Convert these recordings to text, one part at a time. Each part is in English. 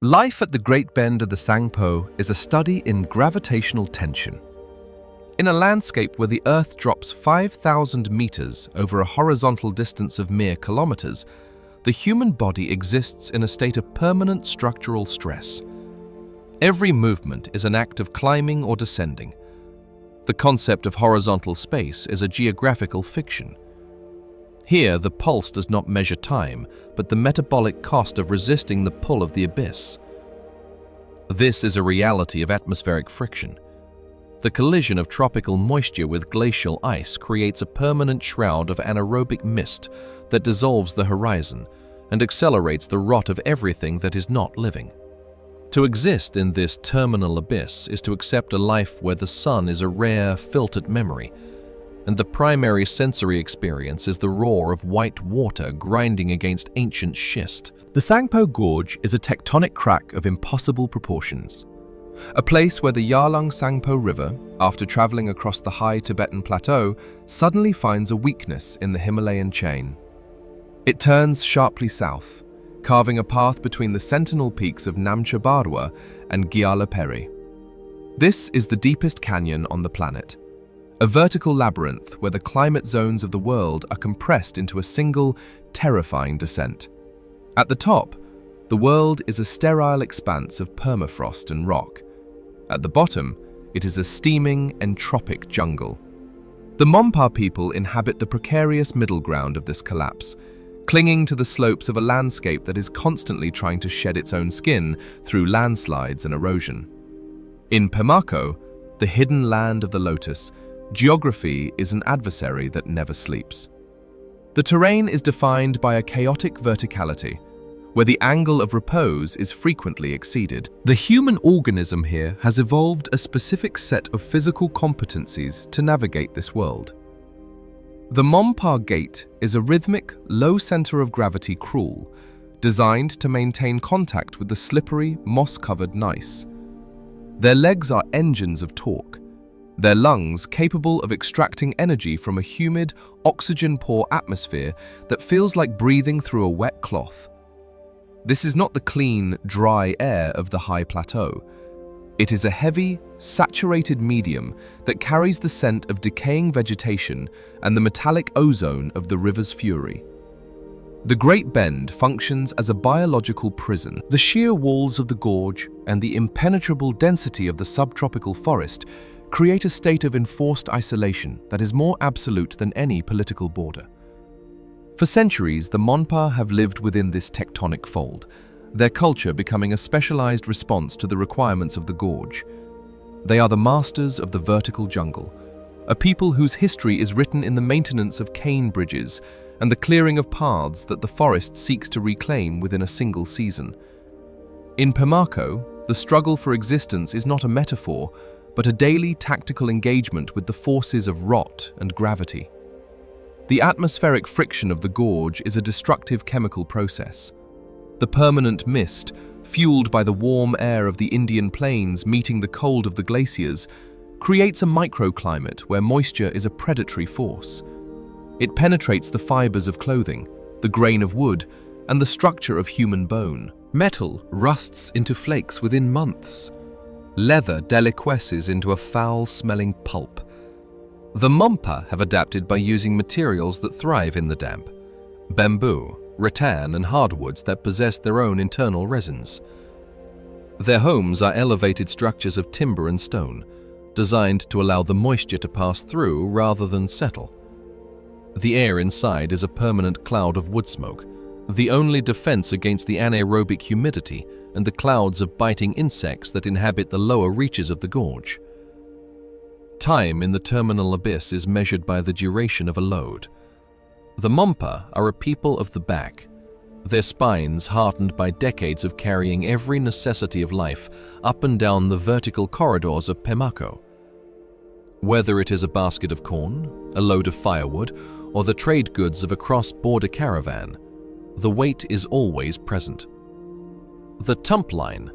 Life at the Great Bend of the Sangpo is a study in gravitational tension. In a landscape where the Earth drops 5,000 meters over a horizontal distance of mere kilometers, the human body exists in a state of permanent structural stress. Every movement is an act of climbing or descending. The concept of horizontal space is a geographical fiction. Here, the pulse does not measure time, but the metabolic cost of resisting the pull of the abyss. This is a reality of atmospheric friction. The collision of tropical moisture with glacial ice creates a permanent shroud of anaerobic mist that dissolves the horizon and accelerates the rot of everything that is not living. To exist in this terminal abyss is to accept a life where the sun is a rare, filtered memory, and the primary sensory experience is the roar of white water grinding against ancient schist. The Sangpo Gorge is a tectonic crack of impossible proportions. A place where the Yarlung Sangpo River, after traveling across the high Tibetan plateau, suddenly finds a weakness in the Himalayan chain. It turns sharply south, carving a path between the sentinel peaks of Namcha Barwa and Gyala Peri. This is the deepest canyon on the planet, a vertical labyrinth where the climate zones of the world are compressed into a single, terrifying descent. At the top, the world is a sterile expanse of permafrost and rock. At the bottom, it is a steaming, entropic jungle. The Monpa people inhabit the precarious middle ground of this collapse, clinging to the slopes of a landscape that is constantly trying to shed its own skin through landslides and erosion. In Pemako, the hidden land of the lotus, geography is an adversary that never sleeps. The terrain is defined by a chaotic verticality, where the angle of repose is frequently exceeded. The human organism here has evolved a specific set of physical competencies to navigate this world. The Monpa Gate is a rhythmic, low center of gravity crawl, designed to maintain contact with the slippery, moss-covered gneiss. Their legs are engines of torque, their lungs capable of extracting energy from a humid, oxygen-poor atmosphere that feels like breathing through a wet cloth. This is not the clean, dry air of the high plateau. It is a heavy, saturated medium that carries the scent of decaying vegetation and the metallic ozone of the river's fury. The Great Bend functions as a biological prison. The sheer walls of the gorge and the impenetrable density of the subtropical forest create a state of enforced isolation that is more absolute than any political border. For centuries, the Monpa have lived within this tectonic fold, their culture becoming a specialized response to the requirements of the gorge. They are the masters of the vertical jungle, a people whose history is written in the maintenance of cane bridges and the clearing of paths that the forest seeks to reclaim within a single season. In Pemako, the struggle for existence is not a metaphor, but a daily tactical engagement with the forces of rot and gravity. The atmospheric friction of the gorge is a destructive chemical process. The permanent mist, fueled by the warm air of the Indian plains meeting the cold of the glaciers, creates a microclimate where moisture is a predatory force. It penetrates the fibers of clothing, the grain of wood, and the structure of human bone. Metal rusts into flakes within months. Leather deliquesces into a foul-smelling pulp. The Monpa have adapted by using materials that thrive in the damp: bamboo, rattan, and hardwoods that possess their own internal resins. Their homes are elevated structures of timber and stone, designed to allow the moisture to pass through rather than settle. The air inside is a permanent cloud of wood smoke, the only defense against the anaerobic humidity and the clouds of biting insects that inhabit the lower reaches of the gorge. Time in the terminal abyss is measured by the duration of a load. The Monpa are a people of the back, their spines hardened by decades of carrying every necessity of life up and down the vertical corridors of Pemako. Whether it is a basket of corn, a load of firewood, or the trade goods of a cross-border caravan, the weight is always present. The tump line,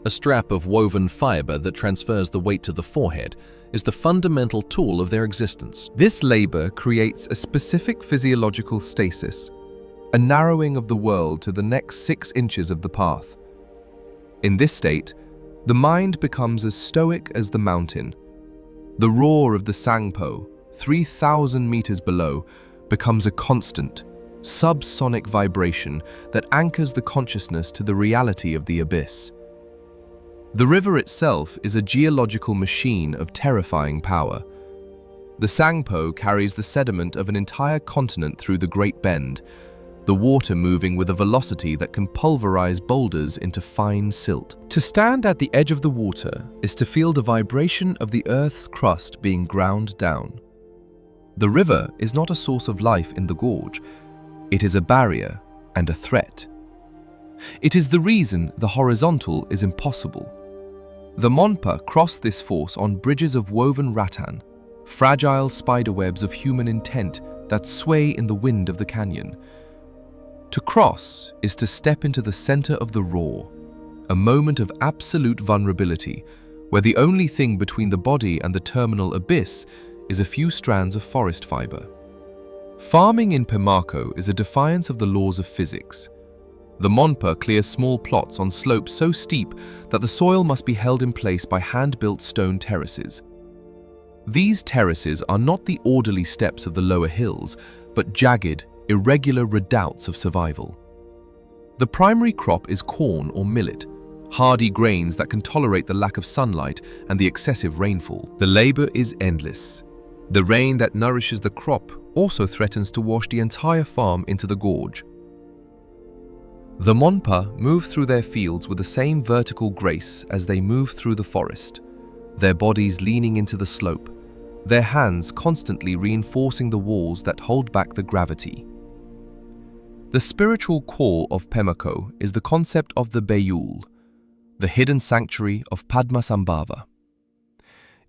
a strap of woven fiber that transfers the weight to the forehead, is the fundamental tool of their existence. This labor creates a specific physiological stasis, a narrowing of the world to the next 6 inches of the path. In this state, the mind becomes as stoic as the mountain. The roar of the Sangpo, 3,000 meters below, becomes a constant, subsonic vibration that anchors the consciousness to the reality of the abyss. The river itself is a geological machine of terrifying power. The Sangpo carries the sediment of an entire continent through the Great Bend, the water moving with a velocity that can pulverize boulders into fine silt. To stand at the edge of the water is to feel the vibration of the Earth's crust being ground down. The river is not a source of life in the gorge. It is a barrier and a threat. It is the reason the horizontal is impossible. The Monpa cross this force on bridges of woven rattan, fragile spiderwebs of human intent that sway in the wind of the canyon. To cross is to step into the center of the roar, a moment of absolute vulnerability, where the only thing between the body and the terminal abyss is a few strands of forest fiber. Farming in Pemako is a defiance of the laws of physics. The Monpa clears small plots on slopes so steep that the soil must be held in place by hand-built stone terraces. These terraces are not the orderly steps of the lower hills, but jagged, irregular redoubts of survival. The primary crop is corn or millet, hardy grains that can tolerate the lack of sunlight and the excessive rainfall. The labor is endless. The rain that nourishes the crop also threatens to wash the entire farm into the gorge. The Monpa move through their fields with the same vertical grace as they move through the forest, their bodies leaning into the slope, their hands constantly reinforcing the walls that hold back the gravity. The spiritual core of Pemako is the concept of the Bayul, the hidden sanctuary of Padmasambhava.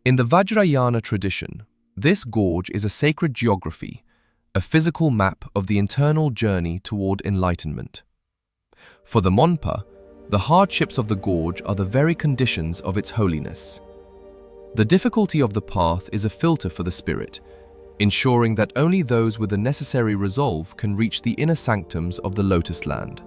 In the Vajrayana tradition, this gorge is a sacred geography, a physical map of the internal journey toward enlightenment. For the Monpa, the hardships of the gorge are the very conditions of its holiness. The difficulty of the path is a filter for the spirit, ensuring that only those with the necessary resolve can reach the inner sanctums of the Lotus Land.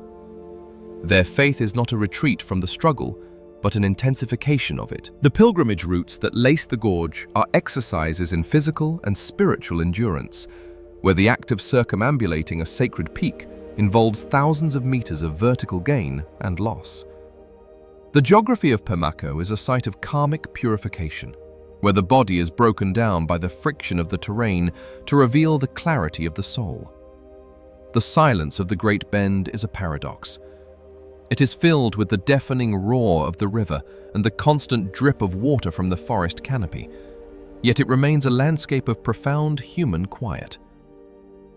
Their faith is not a retreat from the struggle, but an intensification of it. The pilgrimage routes that lace the gorge are exercises in physical and spiritual endurance, where the act of circumambulating a sacred peak involves thousands of meters of vertical gain and loss. The geography of Pemako is a site of karmic purification, where the body is broken down by the friction of the terrain to reveal the clarity of the soul. The silence of the Great Bend is a paradox. It is filled with the deafening roar of the river and the constant drip of water from the forest canopy, yet it remains a landscape of profound human quiet.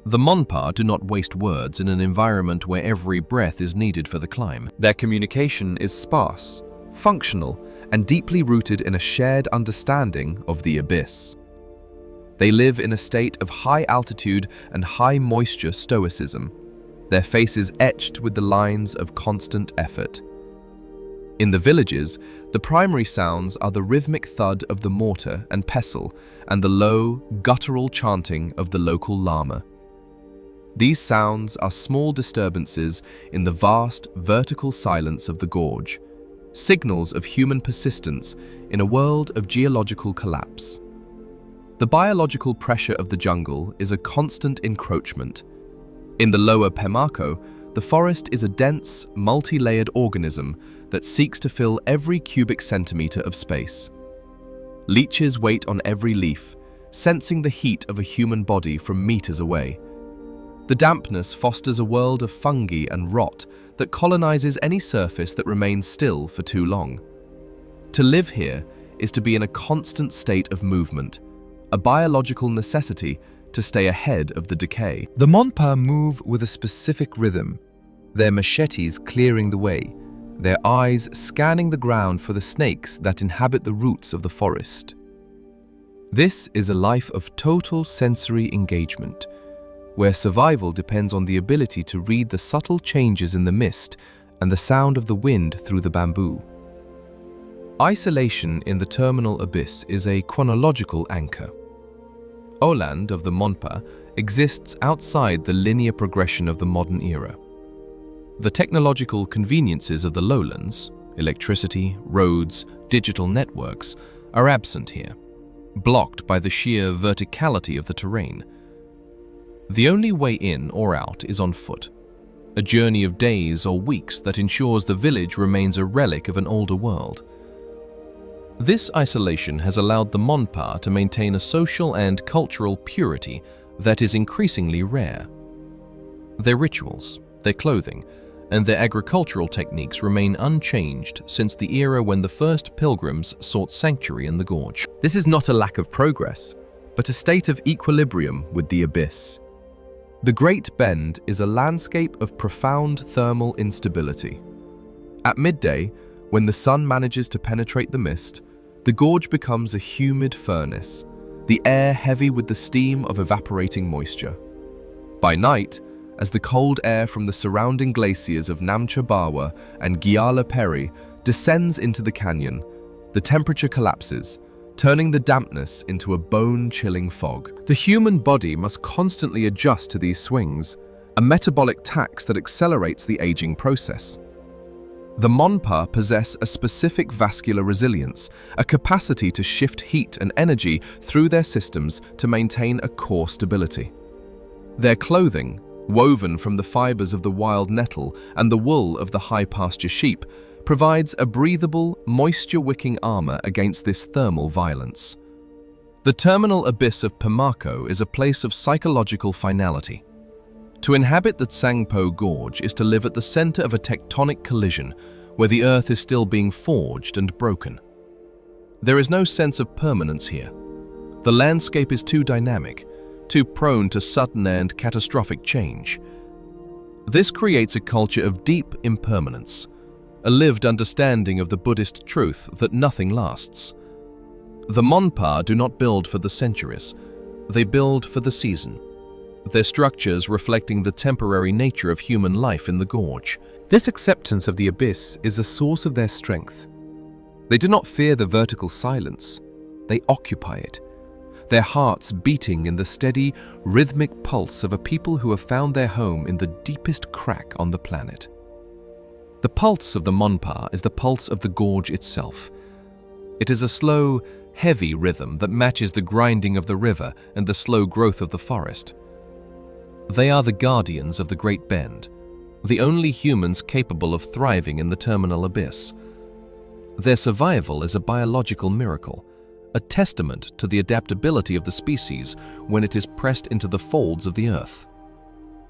The Monpa do not waste words in an environment where every breath is needed for the climb. Their communication is sparse, functional, and deeply rooted in a shared understanding of the abyss. They live in a state of high altitude and high moisture stoicism, their faces etched with the lines of constant effort. In the villages, the primary sounds are the rhythmic thud of the mortar and pestle and the low, guttural chanting of the local lama. These sounds are small disturbances in the vast, vertical silence of the gorge, signals of human persistence in a world of geological collapse. The biological pressure of the jungle is a constant encroachment. In the lower Pemako, the forest is a dense, multi-layered organism that seeks to fill every cubic centimeter of space. Leeches wait on every leaf, sensing the heat of a human body from meters away. The dampness fosters a world of fungi and rot that colonizes any surface that remains still for too long. To live here is to be in a constant state of movement, a biological necessity to stay ahead of the decay. The Monpa move with a specific rhythm, their machetes clearing the way, their eyes scanning the ground for the snakes that inhabit the roots of the forest. This is a life of total sensory engagement, where survival depends on the ability to read the subtle changes in the mist and the sound of the wind through the bamboo. Isolation in the terminal abyss is a chronological anchor. Oland of the Monpa exists outside the linear progression of the modern era. The technological conveniences of the lowlands, electricity, roads, digital networks, are absent here, blocked by the sheer verticality of the terrain. The only way in or out is on foot, a journey of days or weeks that ensures the village remains a relic of an older world. This isolation has allowed the Monpa to maintain a social and cultural purity that is increasingly rare. Their rituals, their clothing, and their agricultural techniques remain unchanged since the era when the first pilgrims sought sanctuary in the gorge. This is not a lack of progress, but a state of equilibrium with the abyss. The Great Bend is a landscape of profound thermal instability. At midday, when the sun manages to penetrate the mist, the gorge becomes a humid furnace, the air heavy with the steam of evaporating moisture. By night, as the cold air from the surrounding glaciers of Namcha Bawa and Gyala Peri descends into the canyon, the temperature collapses, turning the dampness into a bone-chilling fog. The human body must constantly adjust to these swings, a metabolic tax that accelerates the aging process. The Monpa possess a specific vascular resilience, a capacity to shift heat and energy through their systems to maintain a core stability. Their clothing, woven from the fibers of the wild nettle and the wool of the high-pasture sheep, provides a breathable, moisture-wicking armor against this thermal violence. The terminal abyss of Pemako is a place of psychological finality. To inhabit the Tsangpo Gorge is to live at the center of a tectonic collision where the earth is still being forged and broken. There is no sense of permanence here. The landscape is too dynamic, too prone to sudden and catastrophic change. This creates a culture of deep impermanence, a lived understanding of the Buddhist truth that nothing lasts. The Monpa do not build for the centuries, they build for the season, their structures reflecting the temporary nature of human life in the gorge. This acceptance of the abyss is a source of their strength. They do not fear the vertical silence, they occupy it, their hearts beating in the steady, rhythmic pulse of a people who have found their home in the deepest crack on the planet. The pulse of the Monpa is the pulse of the gorge itself. It is a slow, heavy rhythm that matches the grinding of the river and the slow growth of the forest. They are the guardians of the Great Bend, the only humans capable of thriving in the terminal abyss. Their survival is a biological miracle, a testament to the adaptability of the species when it is pressed into the folds of the earth.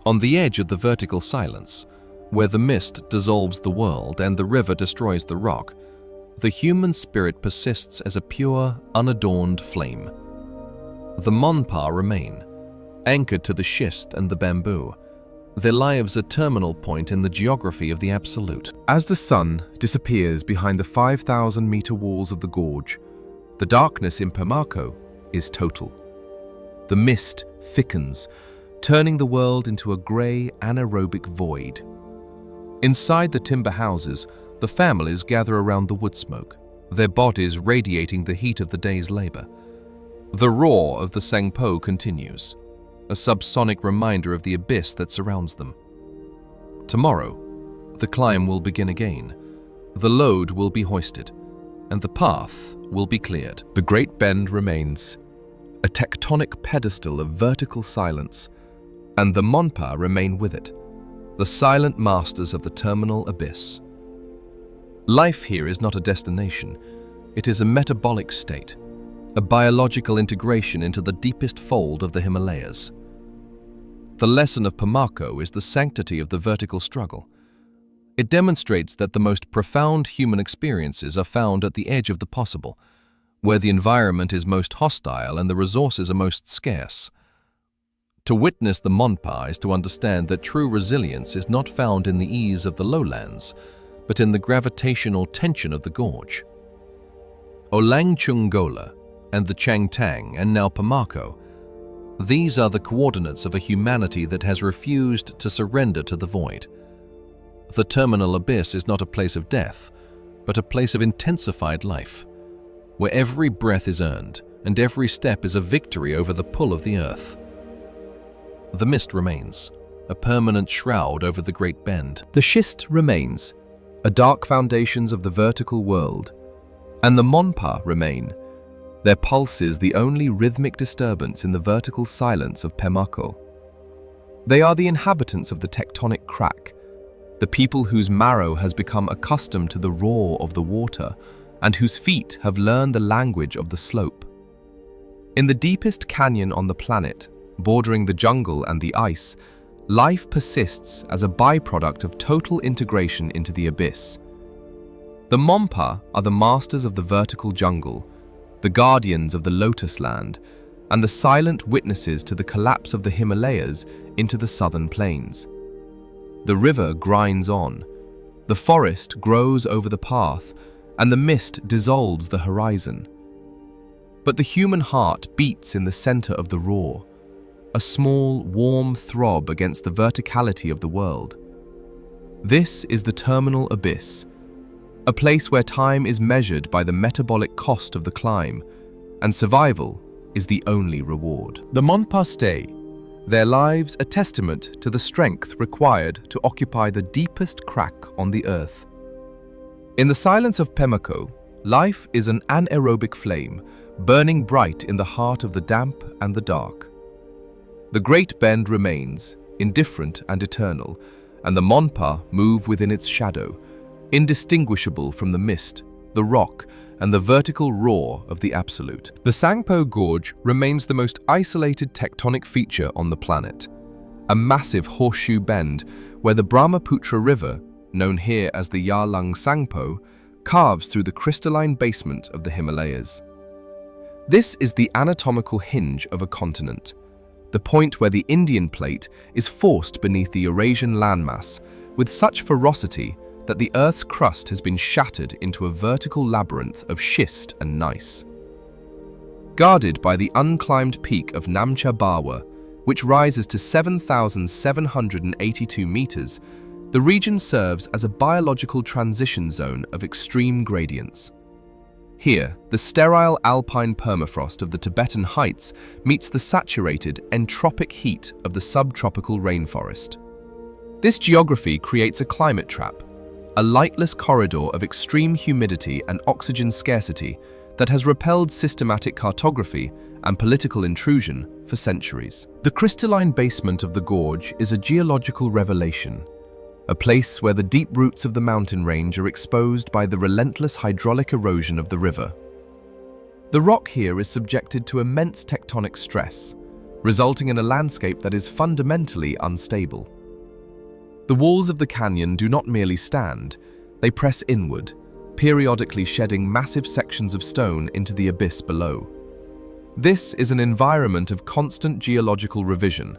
On the edge of the vertical silence, where the mist dissolves the world and the river destroys the rock, the human spirit persists as a pure, unadorned flame. The Monpa remain, anchored to the schist and the bamboo, their lives a terminal point in the geography of the absolute. As the sun disappears behind the 5,000-meter walls of the gorge, the darkness in Pemako is total. The mist thickens, turning the world into a grey, anaerobic void. Inside the timber houses, the families gather around the wood smoke, their bodies radiating the heat of the day's labor. The roar of the Tsangpo continues, a subsonic reminder of the abyss that surrounds them. Tomorrow, the climb will begin again. The load will be hoisted, and the path will be cleared. The Great Bend remains, a tectonic pedestal of vertical silence, and the Monpa remain with it, the silent masters of the terminal abyss. Life here is not a destination, it is a metabolic state, a biological integration into the deepest fold of the Himalayas. The lesson of Pemako is the sanctity of the vertical struggle. It demonstrates that the most profound human experiences are found at the edge of the possible, where the environment is most hostile and the resources are most scarce. To witness the Monpa is to understand that true resilience is not found in the ease of the lowlands, but in the gravitational tension of the gorge. Olangchungola and the Changtang and now Pemako, these are the coordinates of a humanity that has refused to surrender to the void. The terminal abyss is not a place of death, but a place of intensified life, where every breath is earned and every step is a victory over the pull of the earth. The mist remains, a permanent shroud over the Great Bend. The schist remains, are dark foundations of the vertical world, and the Monpa remain, their pulses the only rhythmic disturbance in the vertical silence of Pemako. They are the inhabitants of the tectonic crack, the people whose marrow has become accustomed to the roar of the water and whose feet have learned the language of the slope. In the deepest canyon on the planet, bordering the jungle and the ice, life persists as a byproduct of total integration into the abyss. The Monpa are the masters of the vertical jungle, the guardians of the lotus land, and the silent witnesses to the collapse of the Himalayas into the southern plains. The river grinds on, the forest grows over the path, and the mist dissolves the horizon. But the human heart beats in the center of the roar, a small, warm throb against the verticality of the world. This is the terminal abyss, a place where time is measured by the metabolic cost of the climb, and survival is the only reward. The Monpa stay, their lives a testament to the strength required to occupy the deepest crack on the earth. In the silence of Pemako, life is an anaerobic flame, burning bright in the heart of the damp and the dark. The Great Bend remains, indifferent and eternal, and the Monpa move within its shadow, indistinguishable from the mist, the rock, and the vertical roar of the absolute. The Sangpo Gorge remains the most isolated tectonic feature on the planet, a massive horseshoe bend where the Brahmaputra River, known here as the Yarlung Sangpo, carves through the crystalline basement of the Himalayas. This is the anatomical hinge of a continent, the point where the Indian plate is forced beneath the Eurasian landmass with such ferocity that the Earth's crust has been shattered into a vertical labyrinth of schist and gneiss. Guarded by the unclimbed peak of Namcha Bawa, which rises to 7,782 meters, the region serves as a biological transition zone of extreme gradients. Here, the sterile alpine permafrost of the Tibetan heights meets the saturated, entropic heat of the subtropical rainforest. This geography creates a climate trap, a lightless corridor of extreme humidity and oxygen scarcity that has repelled systematic cartography and political intrusion for centuries. The crystalline basement of the gorge is a geological revelation, a place where the deep roots of the mountain range are exposed by the relentless hydraulic erosion of the river. The rock here is subjected to immense tectonic stress, resulting in a landscape that is fundamentally unstable. The walls of the canyon do not merely stand, they press inward, periodically shedding massive sections of stone into the abyss below. This is an environment of constant geological revision,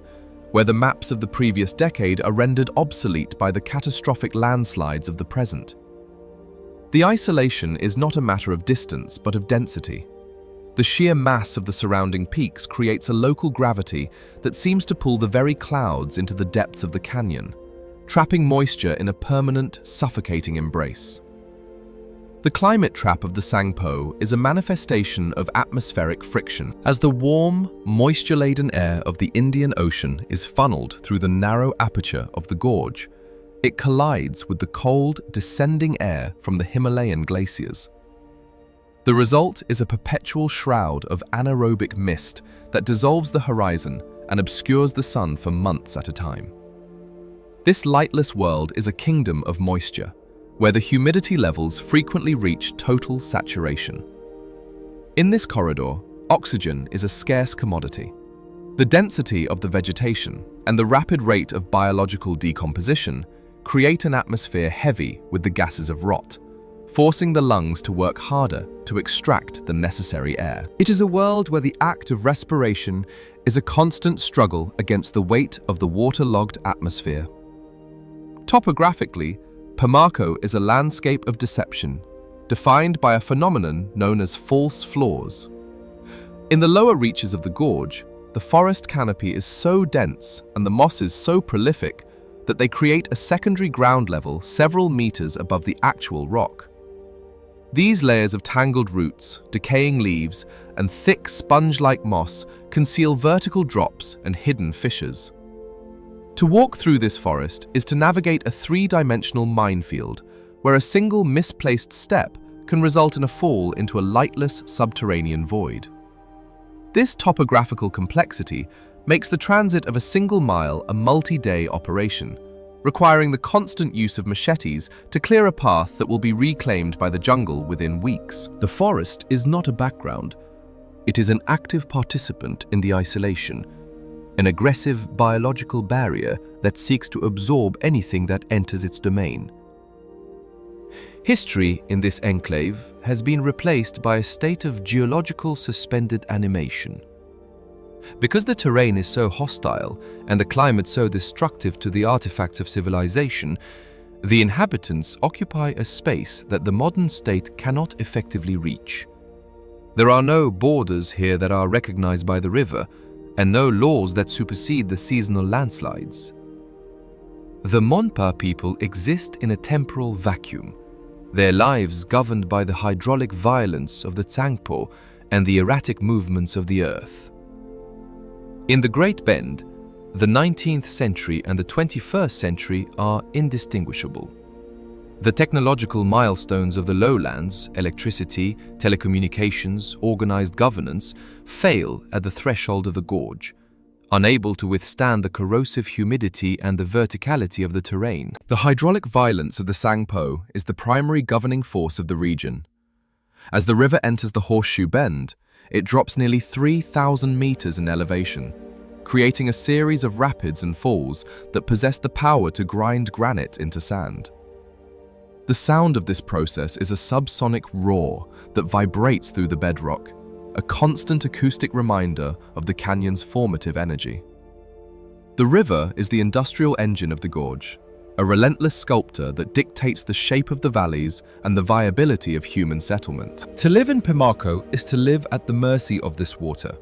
where the maps of the previous decade are rendered obsolete by the catastrophic landslides of the present. The isolation is not a matter of distance, but of density. The sheer mass of the surrounding peaks creates a local gravity that seems to pull the very clouds into the depths of the canyon, trapping moisture in a permanent, suffocating embrace. The climate trap of the Sangpo is a manifestation of atmospheric friction. As the warm, moisture-laden air of the Indian Ocean is funneled through the narrow aperture of the gorge, it collides with the cold, descending air from the Himalayan glaciers. The result is a perpetual shroud of anaerobic mist that dissolves the horizon and obscures the sun for months at a time. This lightless world is a kingdom of moisture, where the humidity levels frequently reach total saturation. In this corridor, oxygen is a scarce commodity. The density of the vegetation and the rapid rate of biological decomposition create an atmosphere heavy with the gases of rot, forcing the lungs to work harder to extract the necessary air. It is a world where the act of respiration is a constant struggle against the weight of the waterlogged atmosphere. Topographically, Pemako is a landscape of deception, defined by a phenomenon known as false floors. In the lower reaches of the gorge, the forest canopy is so dense and the mosses so prolific that they create a secondary ground level several meters above the actual rock. These layers of tangled roots, decaying leaves, and thick sponge-like moss conceal vertical drops and hidden fissures. To walk through this forest is to navigate a three-dimensional minefield, where a single misplaced step can result in a fall into a lightless subterranean void. This topographical complexity makes the transit of a single mile a multi-day operation, requiring the constant use of machetes to clear a path that will be reclaimed by the jungle within weeks. The forest is not a background. It is an active participant in the isolation, an aggressive biological barrier that seeks to absorb anything that enters its domain. History in this enclave has been replaced by a state of geological suspended animation. Because the terrain is so hostile and the climate so destructive to the artifacts of civilization, the inhabitants occupy a space that the modern state cannot effectively reach. There are no borders here that are recognized by the river, and no laws that supersede the seasonal landslides. The Monpa people exist in a temporal vacuum, their lives governed by the hydraulic violence of the Tsangpo and the erratic movements of the earth. In the Great Bend, the 19th century and the 21st century are indistinguishable. The technological milestones of the lowlands, electricity, telecommunications, organized governance, fail at the threshold of the gorge, unable to withstand the corrosive humidity and the verticality of the terrain. The hydraulic violence of the Tsangpo is the primary governing force of the region. As the river enters the Horseshoe Bend, it drops nearly 3,000 meters in elevation, creating a series of rapids and falls that possess the power to grind granite into sand. The sound of this process is a subsonic roar that vibrates through the bedrock, a constant acoustic reminder of the canyon's formative energy. The river is the industrial engine of the gorge, a relentless sculptor that dictates the shape of the valleys and the viability of human settlement. To live in Pemako is to live at the mercy of this water,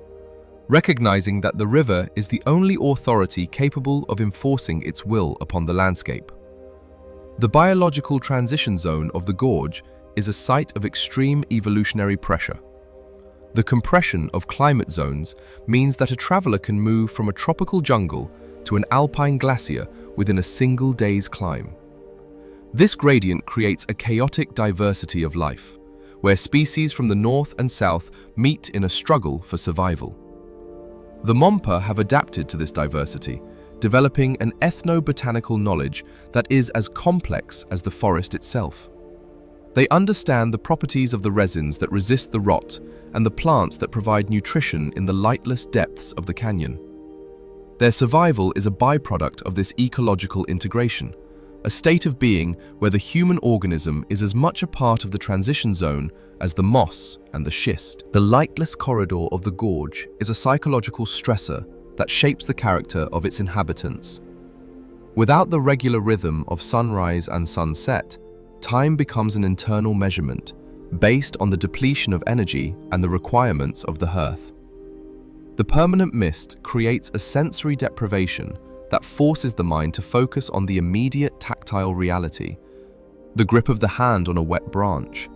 recognizing that the river is the only authority capable of enforcing its will upon the landscape. The biological transition zone of the gorge is a site of extreme evolutionary pressure. The compression of climate zones means that a traveler can move from a tropical jungle to an alpine glacier within a single day's climb. This gradient creates a chaotic diversity of life, where species from the north and south meet in a struggle for survival. The Monpa have adapted to this diversity, developing an ethnobotanical knowledge that is as complex as the forest itself. They understand the properties of the resins that resist the rot and the plants that provide nutrition in the lightless depths of the canyon. Their survival is a byproduct of this ecological integration, a state of being where the human organism is as much a part of the transition zone as the moss and the schist. The lightless corridor of the gorge is a psychological stressor that shapes the character of its inhabitants. Without the regular rhythm of sunrise and sunset, time becomes an internal measurement, based on the depletion of energy and the requirements of the hearth. The permanent mist creates a sensory deprivation that forces the mind to focus on the immediate tactile reality, the grip of the hand on a wet branch,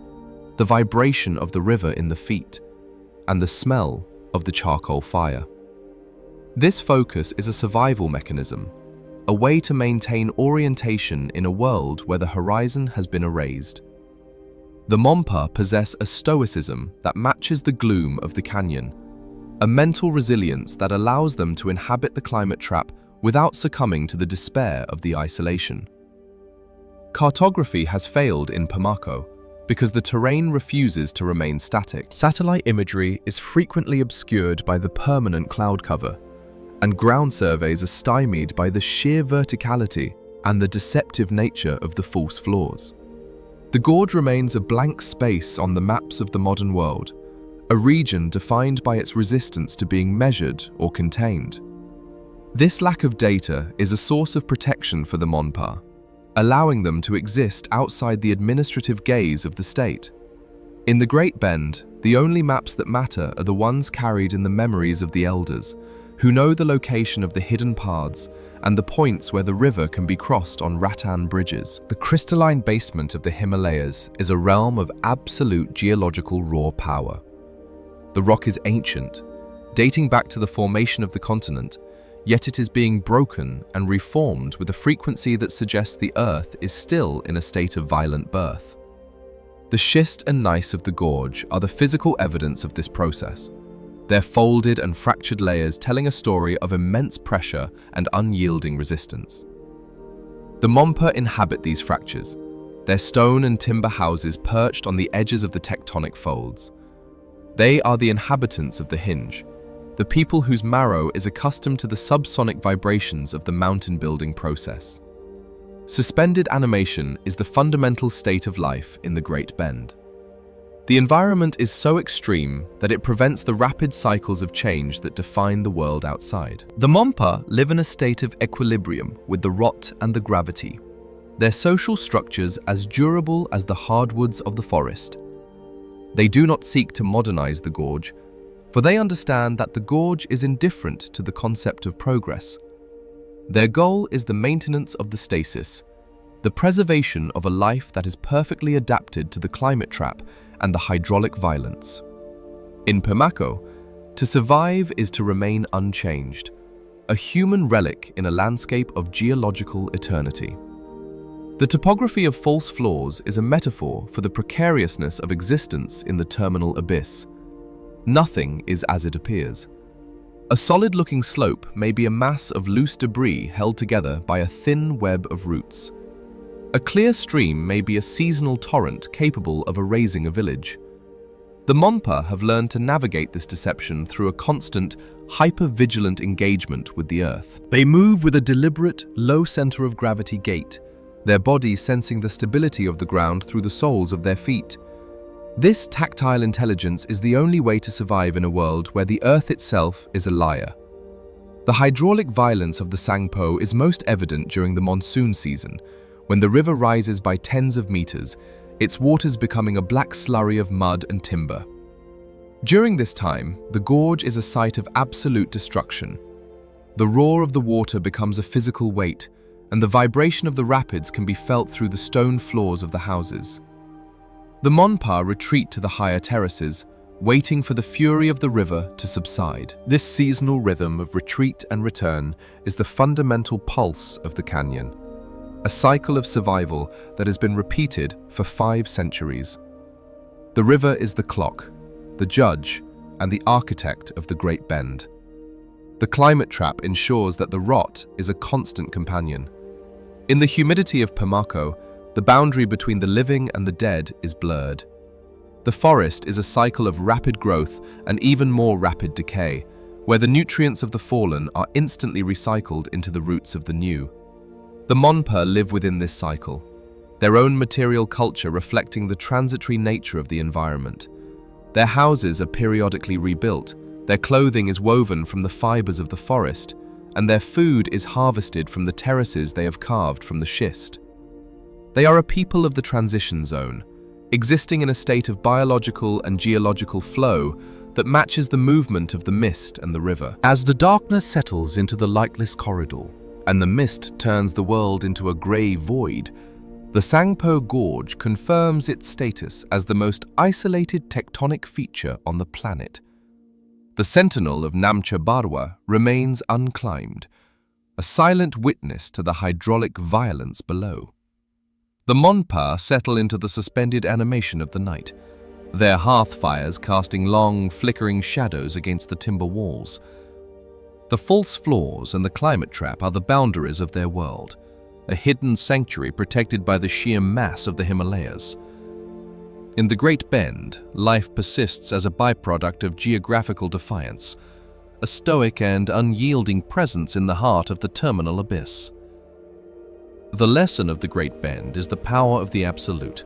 the vibration of the river in the feet, and the smell of the charcoal fire. This focus is a survival mechanism, a way to maintain orientation in a world where the horizon has been erased. The Monpa possess a stoicism that matches the gloom of the canyon, a mental resilience that allows them to inhabit the climate trap without succumbing to the despair of the isolation. Cartography has failed in Pemako because the terrain refuses to remain static. Satellite imagery is frequently obscured by the permanent cloud cover, and ground surveys are stymied by the sheer verticality and the deceptive nature of the false floors. The gorge remains a blank space on the maps of the modern world, a region defined by its resistance to being measured or contained. This lack of data is a source of protection for the Monpa, allowing them to exist outside the administrative gaze of the state. In the Great Bend, the only maps that matter are the ones carried in the memories of the elders, who know the location of the hidden paths and the points where the river can be crossed on rattan bridges. The crystalline basement of the Himalayas is a realm of absolute geological raw power. The rock is ancient, dating back to the formation of the continent, yet it is being broken and reformed with a frequency that suggests the Earth is still in a state of violent birth. The schist and gneiss of the gorge are the physical evidence of this process, their folded and fractured layers telling a story of immense pressure and unyielding resistance. The Mompa inhabit these fractures, their stone and timber houses perched on the edges of the tectonic folds. They are the inhabitants of the hinge, the people whose marrow is accustomed to the subsonic vibrations of the mountain-building process. Suspended animation is the fundamental state of life in the Great Bend. The environment is so extreme that it prevents the rapid cycles of change that define the world outside. The Mompa live in a state of equilibrium with the rot and the gravity, their social structures as durable as the hardwoods of the forest. They do not seek to modernize the gorge, for they understand that the gorge is indifferent to the concept of progress. Their goal is the maintenance of the stasis, the preservation of a life that is perfectly adapted to the climate trap and the hydraulic violence. In Pemako, to survive is to remain unchanged, a human relic in a landscape of geological eternity. The topography of false floors is a metaphor for the precariousness of existence in the terminal abyss. Nothing is as it appears. A solid-looking slope may be a mass of loose debris held together by a thin web of roots. A clear stream may be a seasonal torrent capable of erasing a village. The Mompa have learned to navigate this deception through a constant, hyper-vigilant engagement with the earth. They move with a deliberate, low center of gravity gait, their bodies sensing the stability of the ground through the soles of their feet. This tactile intelligence is the only way to survive in a world where the earth itself is a liar. The hydraulic violence of the Sangpo is most evident during the monsoon season, when the river rises by tens of meters, its waters becoming a black slurry of mud and timber. During this time, the gorge is a site of absolute destruction. The roar of the water becomes a physical weight, and the vibration of the rapids can be felt through the stone floors of the houses. The Monpa retreat to the higher terraces, waiting for the fury of the river to subside. This seasonal rhythm of retreat and return is the fundamental pulse of the canyon, a cycle of survival that has been repeated for 5 centuries. The river is the clock, the judge, and the architect of the Great Bend. The climate trap ensures that the rot is a constant companion. In the humidity of Pemako, the boundary between the living and the dead is blurred. The forest is a cycle of rapid growth and even more rapid decay, where the nutrients of the fallen are instantly recycled into the roots of the new. The Monpa live within this cycle, their own material culture reflecting the transitory nature of the environment. Their houses are periodically rebuilt, their clothing is woven from the fibers of the forest, and their food is harvested from the terraces they have carved from the schist. They are a people of the transition zone, existing in a state of biological and geological flow that matches the movement of the mist and the river. As the darkness settles into the lightless corridor, and the mist turns the world into a grey void, the Sangpo Gorge confirms its status as the most isolated tectonic feature on the planet. The sentinel of Namcha Barwa remains unclimbed, a silent witness to the hydraulic violence below. The Monpa settle into the suspended animation of the night, their hearth fires casting long, flickering shadows against the timber walls. The false floors and the climate trap are the boundaries of their world, a hidden sanctuary protected by the sheer mass of the Himalayas. In the Great Bend, life persists as a byproduct of geographical defiance, a stoic and unyielding presence in the heart of the terminal abyss. The lesson of the Great Bend is the power of the absolute.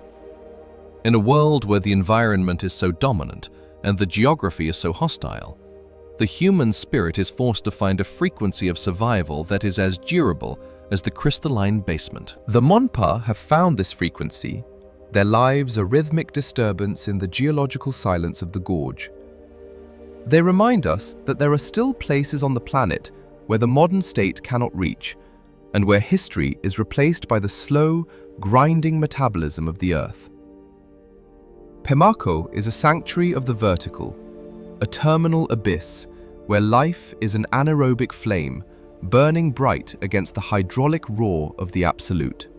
In a world where the environment is so dominant and the geography is so hostile, the human spirit is forced to find a frequency of survival that is as durable as the crystalline basement. The Monpa have found this frequency, their lives a rhythmic disturbance in the geological silence of the gorge. They remind us that there are still places on the planet where the modern state cannot reach, and where history is replaced by the slow, grinding metabolism of the earth. Pemako is a sanctuary of the vertical, a terminal abyss where life is an anaerobic flame burning bright against the hydraulic roar of the absolute.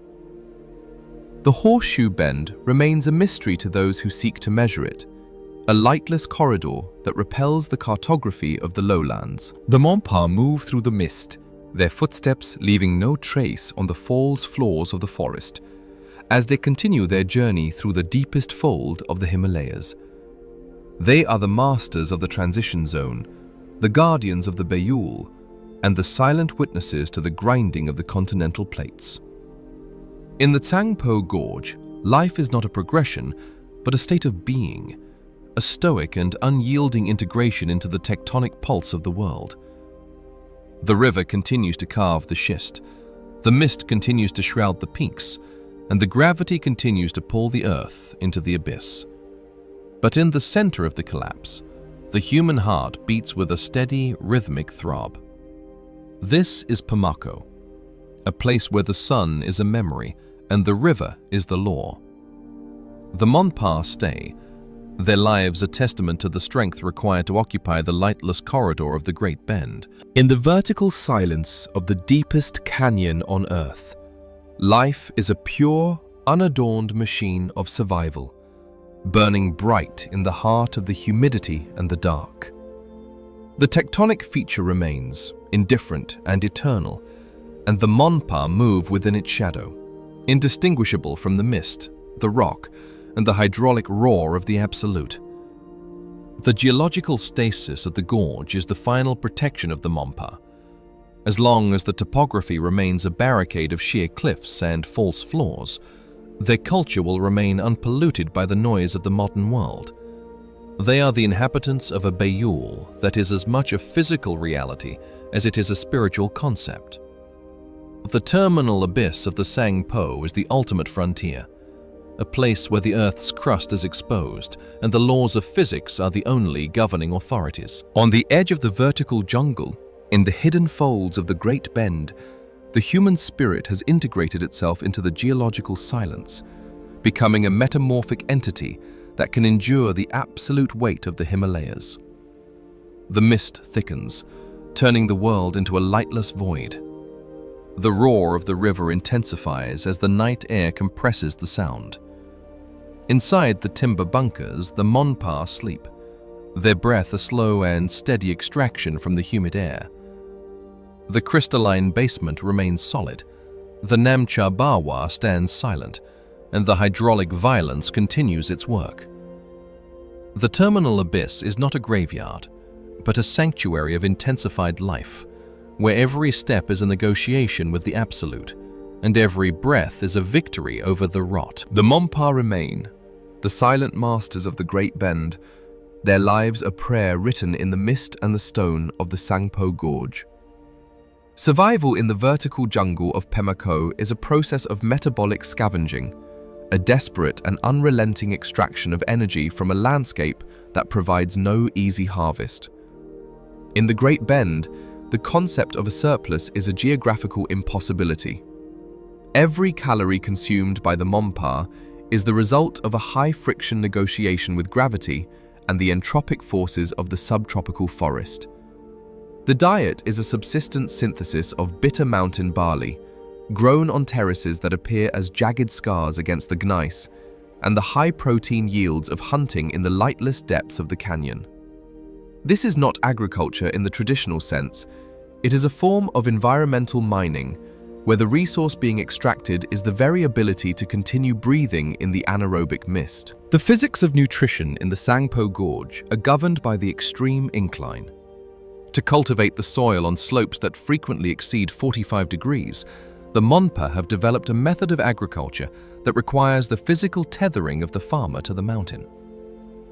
The horseshoe bend remains a mystery to those who seek to measure it, a lightless corridor that repels the cartography of the lowlands. The Monpas move through the mist, their footsteps leaving no trace on the false floors of the forest, as they continue their journey through the deepest fold of the Himalayas. They are the masters of the transition zone, the guardians of the Bayul, and the silent witnesses to the grinding of the continental plates. In the Tsangpo Gorge, life is not a progression, but a state of being, a stoic and unyielding integration into the tectonic pulse of the world. The river continues to carve the schist, the mist continues to shroud the peaks, and the gravity continues to pull the earth into the abyss. But in the center of the collapse, the human heart beats with a steady, rhythmic throb. This is Pemako, a place where the sun is a memory and the river is the law. The Monpas stay, their lives a testament to the strength required to occupy the lightless corridor of the Great Bend. In the vertical silence of the deepest canyon on Earth, life is a pure, unadorned machine of survival, burning bright in the heart of the humidity and the dark. The tectonic feature remains, indifferent and eternal, and the Monpas move within its shadow, indistinguishable from the mist, the rock, and the hydraulic roar of the absolute. The geological stasis of the gorge is the final protection of the Monpas. As long as the topography remains a barricade of sheer cliffs and false floors, their culture will remain unpolluted by the noise of the modern world. They are the inhabitants of a Bayul that is as much a physical reality as it is a spiritual concept. The terminal abyss of the Tsangpo is the ultimate frontier, a place where the Earth's crust is exposed and the laws of physics are the only governing authorities. On the edge of the vertical jungle, in the hidden folds of the Great Bend, the human spirit has integrated itself into the geological silence, becoming a metamorphic entity that can endure the absolute weight of the Himalayas. The mist thickens, turning the world into a lightless void. The roar of the river intensifies as the night air compresses the sound. Inside the timber bunkers, the Monpas sleep, their breath a slow and steady extraction from the humid air. The crystalline basement remains solid, the Namcha Bawa stands silent, and the hydraulic violence continues its work. The terminal abyss is not a graveyard, but a sanctuary of intensified life, where every step is a negotiation with the absolute, and every breath is a victory over the rot. The Monpas remain, the silent masters of the Great Bend, their lives a prayer written in the mist and the stone of the Tsangpo Gorge. Survival in the vertical jungle of Pemako is a process of metabolic scavenging, a desperate and unrelenting extraction of energy from a landscape that provides no easy harvest. In the Great Bend, the concept of a surplus is a geographical impossibility. Every calorie consumed by the Monpas is the result of a high-friction negotiation with gravity and the entropic forces of the subtropical forest. The diet is a subsistent synthesis of bitter mountain barley, grown on terraces that appear as jagged scars against the gneiss, and the high-protein yields of hunting in the lightless depths of the canyon. This is not agriculture in the traditional sense. It is a form of environmental mining, where the resource being extracted is the very ability to continue breathing in the anaerobic mist. The physics of nutrition in the Tsangpo Gorge are governed by the extreme incline. To cultivate the soil on slopes that frequently exceed 45 degrees, the Monpas have developed a method of agriculture that requires the physical tethering of the farmer to the mountain.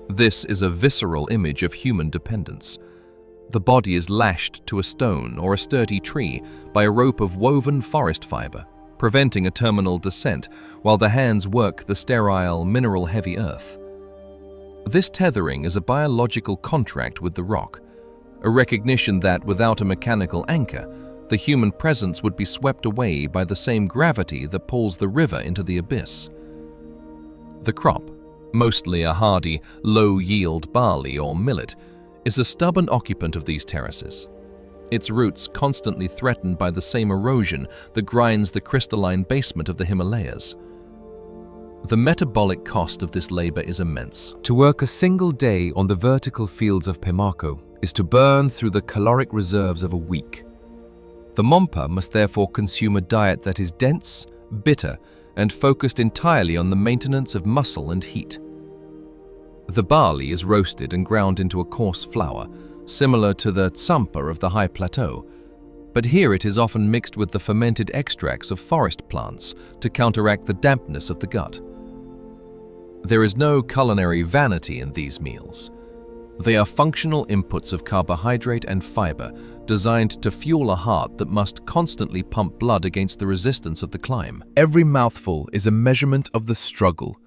This is a visceral image of human dependence. The body is lashed to a stone or a sturdy tree by a rope of woven forest fiber, preventing a terminal descent while the hands work the sterile, mineral-heavy earth. This tethering is a biological contract with the rock, a recognition that without a mechanical anchor, the human presence would be swept away by the same gravity that pulls the river into the abyss. The crop, mostly a hardy, low-yield barley or millet, is a stubborn occupant of these terraces. its roots constantly threatened by the same erosion that grinds the crystalline basement of the Himalayas. The metabolic cost of this labor is immense. To work a single day on the vertical fields of Pemako is to burn through the caloric reserves of a week. The Monpa must therefore consume a diet that is dense, bitter, and focused entirely on the maintenance of muscle and heat. The barley is roasted and ground into a coarse flour, similar to the tsampa of the high plateau, but here it is often mixed with the fermented extracts of forest plants to counteract the dampness of the gut. There is no culinary vanity in these meals. They are functional inputs of carbohydrate and fiber designed to fuel a heart that must constantly pump blood against the resistance of the climb. Every mouthful is a measurement of the struggle,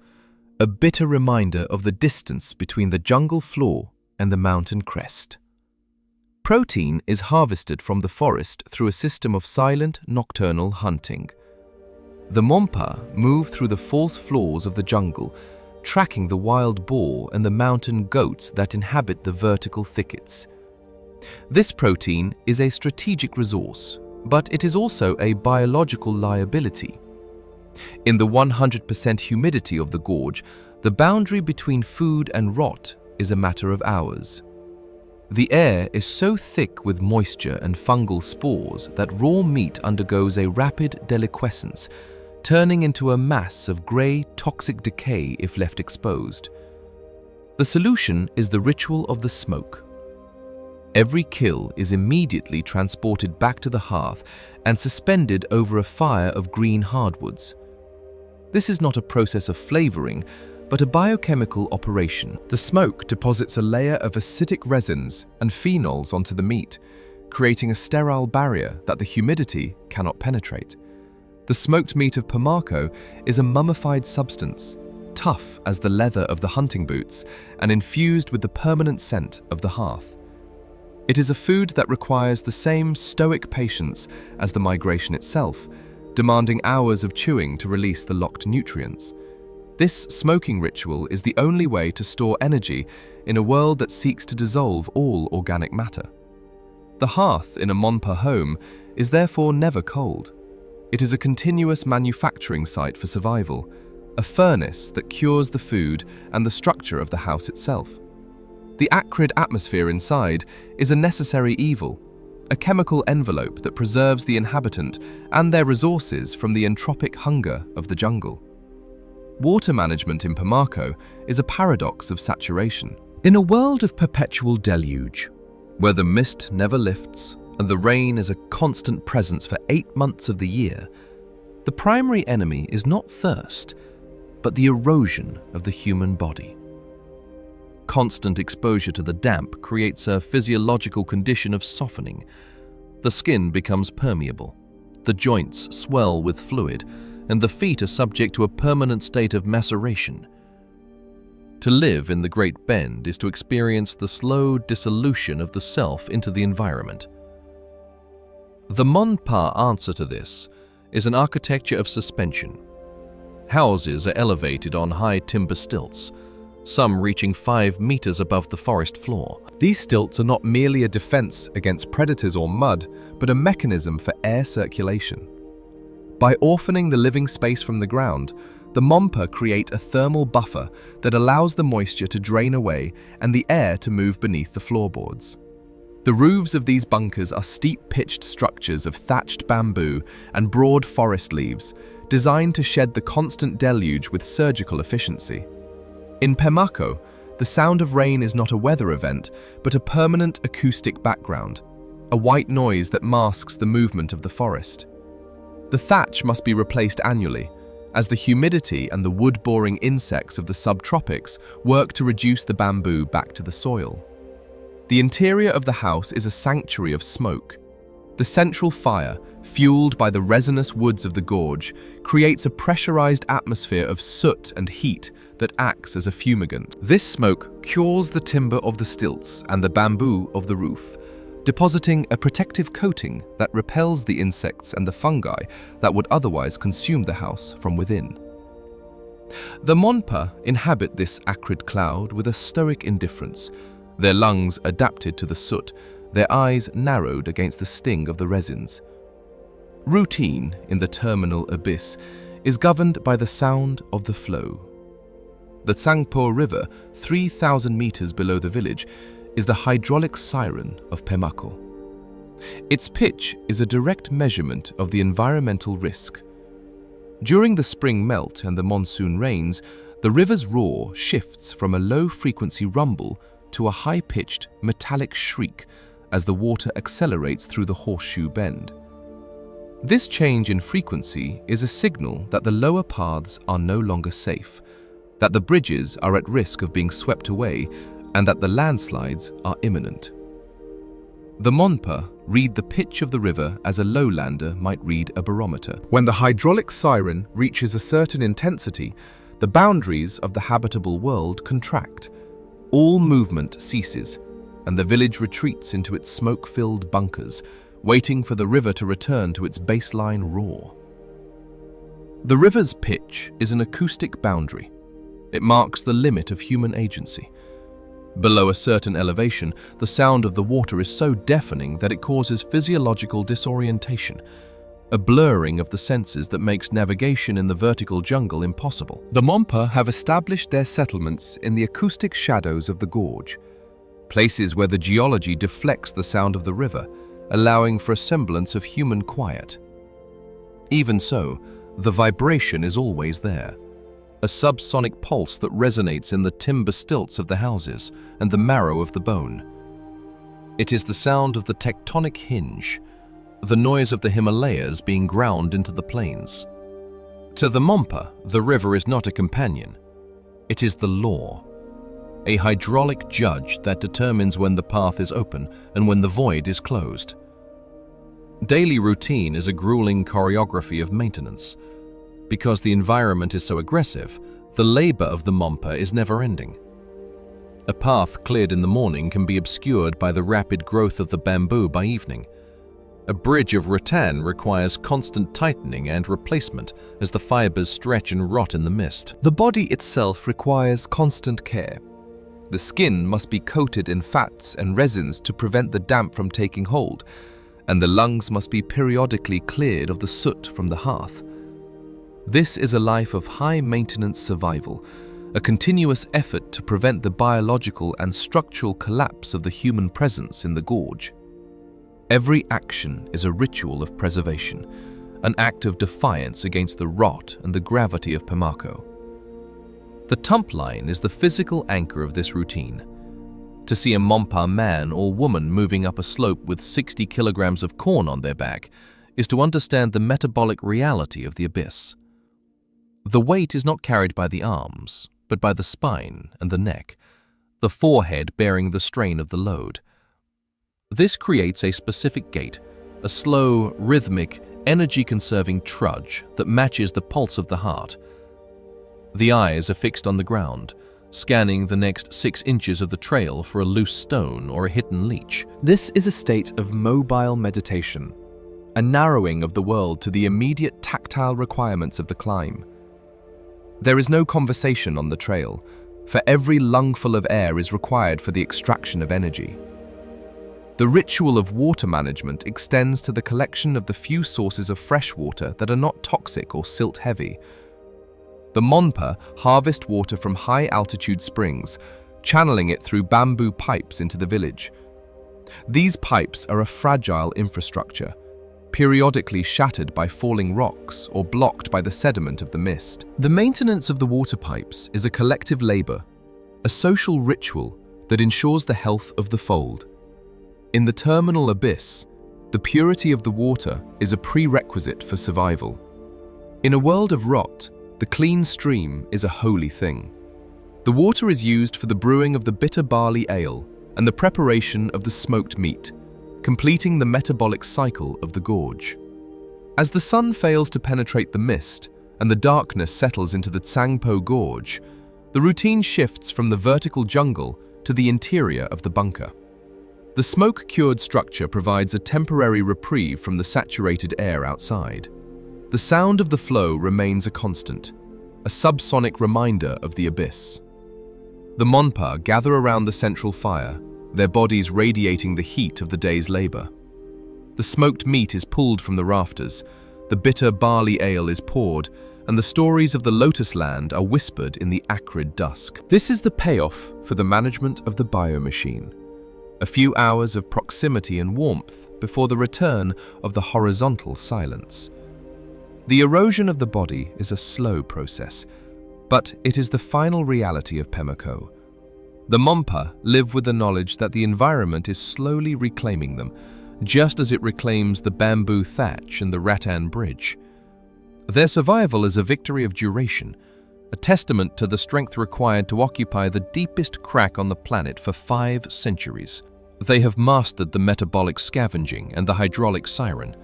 a bitter reminder of the distance between the jungle floor and the mountain crest. Protein is harvested from the forest through a system of silent, nocturnal hunting. The Monpa move through the false floors of the jungle, tracking the wild boar and the mountain goats that inhabit the vertical thickets. This protein is a strategic resource, but it is also a biological liability. In the 100% humidity of the gorge, the boundary between food and rot is a matter of hours. The air is so thick with moisture and fungal spores that raw meat undergoes a rapid deliquescence, turning into a mass of grey, toxic decay if left exposed. The solution is the ritual of the smoke. Every kill is immediately transported back to the hearth and suspended over a fire of green hardwoods. This is not a process of flavouring, but a biochemical operation. The smoke deposits a layer of acidic resins and phenols onto the meat, creating a sterile barrier that the humidity cannot penetrate. The smoked meat of Pemako is a mummified substance, tough as the leather of the hunting boots and infused with the permanent scent of the hearth. It is a food that requires the same stoic patience as the migration itself, demanding hours of chewing to release the locked nutrients. This smoking ritual is the only way to store energy in a world that seeks to dissolve all organic matter. The hearth in a Monpa home is therefore never cold. It is a continuous manufacturing site for survival, a furnace that cures the food and the structure of the house itself. The acrid atmosphere inside is a necessary evil, a chemical envelope that preserves the inhabitant and their resources from the entropic hunger of the jungle. Water management in Pemako is a paradox of saturation. In a world of perpetual deluge, where the mist never lifts and the rain is a constant presence for 8 months of the year, the primary enemy is not thirst, but the erosion of the human body. Constant exposure to the damp creates a physiological condition of softening. The skin becomes permeable, the joints swell with fluid, and the feet are subject to a permanent state of maceration. To live in the Great Bend is to experience the slow dissolution of the self into the environment. The Monpa answer to this is an architecture of suspension. Houses are elevated on high timber stilts, some reaching 5 meters above the forest floor. These stilts are not merely a defense against predators or mud, but a mechanism for air circulation. By orphaning the living space from the ground, the Monpa create a thermal buffer that allows the moisture to drain away and the air to move beneath the floorboards. The roofs of these bunkers are steep-pitched structures of thatched bamboo and broad forest leaves, designed to shed the constant deluge with surgical efficiency. In Pemako, the sound of rain is not a weather event, but a permanent acoustic background, a white noise that masks the movement of the forest. The thatch must be replaced annually, as the humidity and the wood-boring insects of the subtropics work to reduce the bamboo back to the soil. The interior of the house is a sanctuary of smoke. The central fire, fueled by the resinous woods of the gorge, creates a pressurized atmosphere of soot and heat that acts as a fumigant. This smoke cures the timber of the stilts and the bamboo of the roof, depositing a protective coating that repels the insects and the fungi that would otherwise consume the house from within. The Monpa inhabit this acrid cloud with a stoic indifference, their lungs adapted to the soot, their eyes narrowed against the sting of the resins. Routine in the terminal abyss is governed by the sound of the flow. The Tsangpo River, 3,000 meters below the village, is the hydraulic siren of Pemako. Its pitch is a direct measurement of the environmental risk. During the spring melt and the monsoon rains, the river's roar shifts from a low-frequency rumble to a high-pitched metallic shriek as the water accelerates through the horseshoe bend. This change in frequency is a signal that the lower paths are no longer safe, that the bridges are at risk of being swept away, and that the landslides are imminent. The Monpa read the pitch of the river as a lowlander might read a barometer. When the hydraulic siren reaches a certain intensity, the boundaries of the habitable world contract. All movement ceases, and the village retreats into its smoke-filled bunkers, waiting for the river to return to its baseline roar. The river's pitch is an acoustic boundary. It marks the limit of human agency. Below a certain elevation, the sound of the water is so deafening that it causes physiological disorientation, a blurring of the senses that makes navigation in the vertical jungle impossible. The Monpa have established their settlements in the acoustic shadows of the gorge, places where the geology deflects the sound of the river, allowing for a semblance of human quiet. Even so, the vibration is always there, a subsonic pulse that resonates in the timber stilts of the houses and the marrow of the bone. It is the sound of the tectonic hinge, the noise of the Himalayas being ground into the plains. To the Monpa, the river is not a companion. It is the law, a hydraulic judge that determines when the path is open and when the void is closed. Daily routine is a grueling choreography of maintenance. Because the environment is so aggressive, the labor of the Monpa is never-ending. A path cleared in the morning can be obscured by the rapid growth of the bamboo by evening. A bridge of rattan requires constant tightening and replacement as the fibers stretch and rot in the mist. The body itself requires constant care. The skin must be coated in fats and resins to prevent the damp from taking hold, and the lungs must be periodically cleared of the soot from the hearth. This is a life of high-maintenance survival, a continuous effort to prevent the biological and structural collapse of the human presence in the gorge. Every action is a ritual of preservation, an act of defiance against the rot and the gravity of Pemako. The tump line is the physical anchor of this routine. To see a Monpa man or woman moving up a slope with 60 kilograms of corn on their back is to understand the metabolic reality of the abyss. The weight is not carried by the arms, but by the spine and the neck, the forehead bearing the strain of the load. This creates a specific gait, a slow, rhythmic, energy-conserving trudge that matches the pulse of the heart. The eyes are fixed on the ground, scanning the next 6 inches of the trail for a loose stone or a hidden leech. This is a state of mobile meditation, a narrowing of the world to the immediate tactile requirements of the climb. There is no conversation on the trail, for every lungful of air is required for the extraction of energy. The ritual of water management extends to the collection of the few sources of fresh water that are not toxic or silt-heavy. The Monpa harvest water from high-altitude springs, channeling it through bamboo pipes into the village. These pipes are a fragile infrastructure, periodically shattered by falling rocks or blocked by the sediment of the mist. The maintenance of the water pipes is a collective labor, a social ritual that ensures the health of the fold. In the terminal abyss, the purity of the water is a prerequisite for survival. In a world of rot, the clean stream is a holy thing. The water is used for the brewing of the bitter barley ale and the preparation of the smoked meat, completing the metabolic cycle of the gorge. As the sun fails to penetrate the mist and the darkness settles into the Tsangpo Gorge, the routine shifts from the vertical jungle to the interior of the bunker. The smoke-cured structure provides a temporary reprieve from the saturated air outside. The sound of the flow remains a constant, a subsonic reminder of the abyss. The Monpa gather around the central fire, their bodies radiating the heat of the day's labor. The smoked meat is pulled from the rafters, the bitter barley ale is poured, and the stories of the lotus land are whispered in the acrid dusk. This is the payoff for the management of the biomachine. A few hours of proximity and warmth before the return of the horizontal silence. The erosion of the body is a slow process, but it is the final reality of Pemako. The Mompa live with the knowledge that the environment is slowly reclaiming them, just as it reclaims the bamboo thatch and the rattan bridge. Their survival is a victory of duration, a testament to the strength required to occupy the deepest crack on the planet for 5 centuries. They have mastered the metabolic scavenging and the hydraulic siren,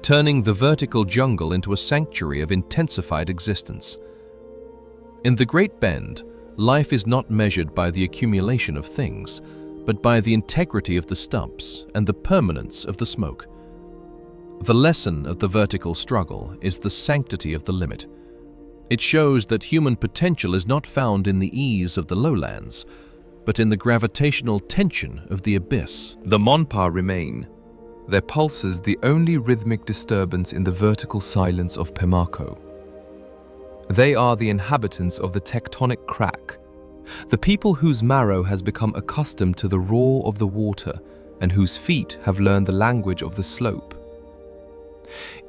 turning the vertical jungle into a sanctuary of intensified existence. In the Great Bend, life is not measured by the accumulation of things, but by the integrity of the stumps and the permanence of the smoke. The lesson of the vertical struggle is the sanctity of the limit. It shows that human potential is not found in the ease of the lowlands, but in the gravitational tension of the abyss. The Monpa remain, their pulses the only rhythmic disturbance in the vertical silence of Pemako. They are the inhabitants of the tectonic crack, the people whose marrow has become accustomed to the roar of the water and whose feet have learned the language of the slope.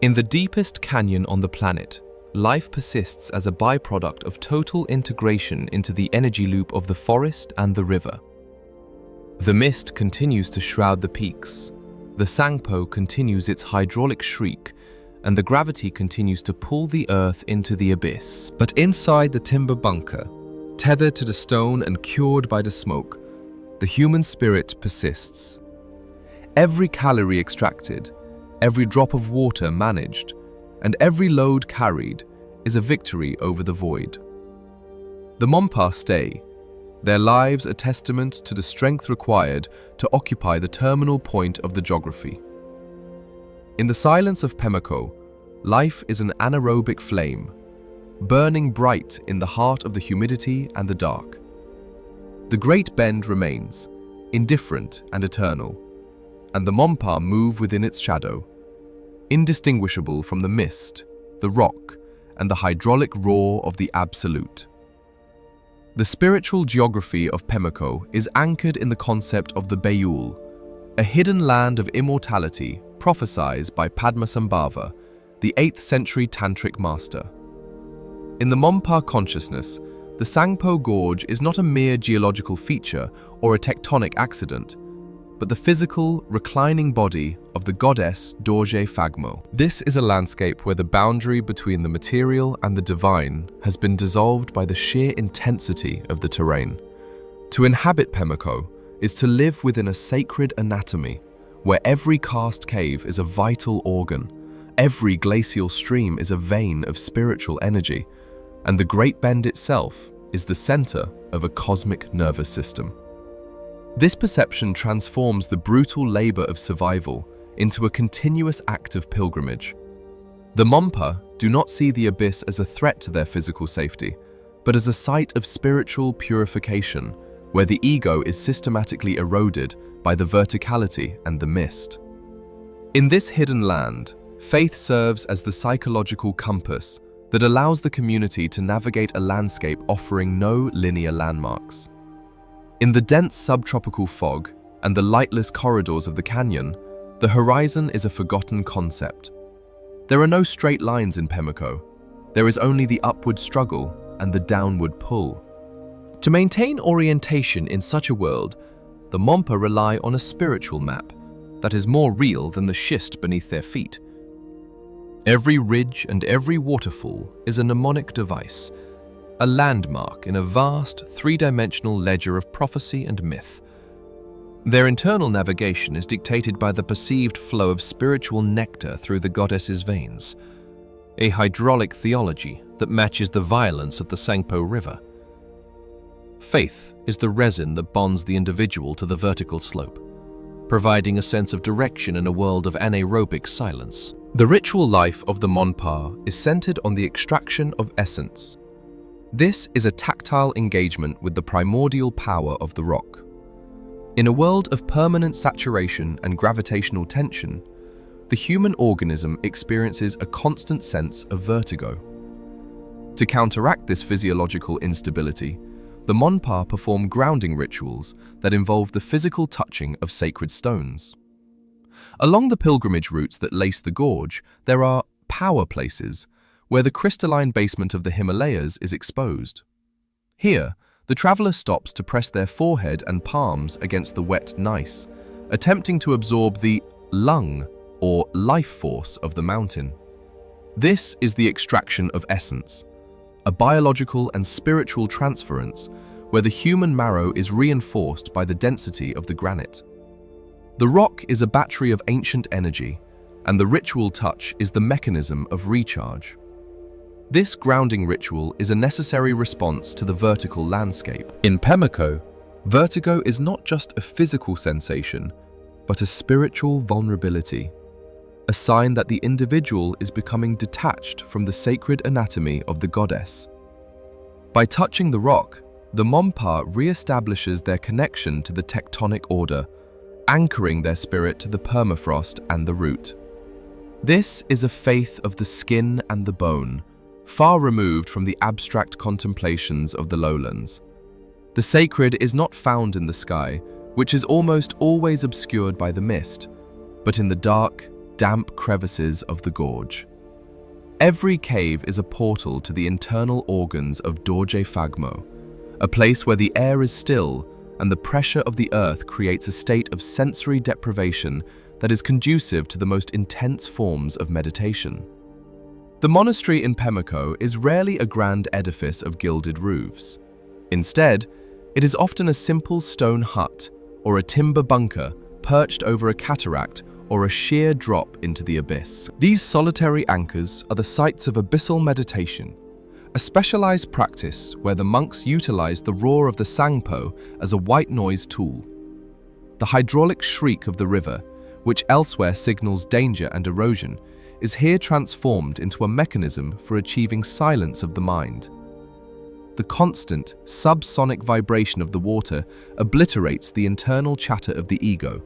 In the deepest canyon on the planet, life persists as a byproduct of total integration into the energy loop of the forest and the river. The mist continues to shroud the peaks, the Sangpo continues its hydraulic shriek, and the gravity continues to pull the earth into the abyss. But inside the timber bunker, tethered to the stone and cured by the smoke, the human spirit persists. Every calorie extracted, every drop of water managed, and every load carried is a victory over the void. The Mompa stay, their lives a testament to the strength required to occupy the terminal point of the geography. In the silence of Pemako, life is an anaerobic flame, burning bright in the heart of the humidity and the dark. The Great Bend remains, indifferent and eternal, and the Mompa move within its shadow, indistinguishable from the mist, the rock, and the hydraulic roar of the Absolute. The spiritual geography of Pemako is anchored in the concept of the Bayul, a hidden land of immortality prophesied by Padmasambhava, the 8th century tantric master. In the Mompa consciousness, the Sangpo Gorge is not a mere geological feature or a tectonic accident, but the physical, reclining body of the goddess Dorje Phagmo. This is a landscape where the boundary between the material and the divine has been dissolved by the sheer intensity of the terrain. To inhabit Pemako is to live within a sacred anatomy, where every karst cave is a vital organ, every glacial stream is a vein of spiritual energy, and the Great Bend itself is the center of a cosmic nervous system. This perception transforms the brutal labor of survival into a continuous act of pilgrimage. The Mompa do not see the abyss as a threat to their physical safety, but as a site of spiritual purification, where the ego is systematically eroded by the verticality and the mist. In this hidden land, faith serves as the psychological compass that allows the community to navigate a landscape offering no linear landmarks. In the dense subtropical fog and the lightless corridors of the canyon, the horizon is a forgotten concept. There are no straight lines in Pemako. There is only the upward struggle and the downward pull. To maintain orientation in such a world, the Mompa rely on a spiritual map that is more real than the schist beneath their feet. Every ridge and every waterfall is a mnemonic device, a landmark in a vast, three-dimensional ledger of prophecy and myth. Their internal navigation is dictated by the perceived flow of spiritual nectar through the goddess's veins, a hydraulic theology that matches the violence of the Sangpo River. Faith is the resin that bonds the individual to the vertical slope, providing a sense of direction in a world of anaerobic silence. The ritual life of the Monpa is centered on the extraction of essence. This is a tactile engagement with the primordial power of the rock. In a world of permanent saturation and gravitational tension, the human organism experiences a constant sense of vertigo. To counteract this physiological instability, the Monpa perform grounding rituals that involve the physical touching of sacred stones. Along the pilgrimage routes that lace the gorge, there are power places where the crystalline basement of the Himalayas is exposed. Here, the traveler stops to press their forehead and palms against the wet gneiss, attempting to absorb the lung or life force of the mountain. This is the extraction of essence, a biological and spiritual transference where the human marrow is reinforced by the density of the granite. The rock is a battery of ancient energy, and the ritual touch is the mechanism of recharge. This grounding ritual is a necessary response to the vertical landscape. In Pemako, vertigo is not just a physical sensation, but a spiritual vulnerability, a sign that the individual is becoming detached from the sacred anatomy of the goddess. By touching the rock, the Monpa re-establishes their connection to the tectonic order, anchoring their spirit to the permafrost and the root. This is a faith of the skin and the bone, far removed from the abstract contemplations of the lowlands. The sacred is not found in the sky, which is almost always obscured by the mist, but in the dark, damp crevices of the gorge. Every cave is a portal to the internal organs of Dorje Fagmo, a place where the air is still and the pressure of the earth creates a state of sensory deprivation that is conducive to the most intense forms of meditation. The monastery in Pemako is rarely a grand edifice of gilded roofs. Instead, it is often a simple stone hut or a timber bunker perched over a cataract or a sheer drop into the abyss. These solitary anchors are the sites of abyssal meditation, a specialized practice where the monks utilize the roar of the Sangpo as a white noise tool. The hydraulic shriek of the river, which elsewhere signals danger and erosion, is here transformed into a mechanism for achieving silence of the mind. The constant, subsonic vibration of the water obliterates the internal chatter of the ego,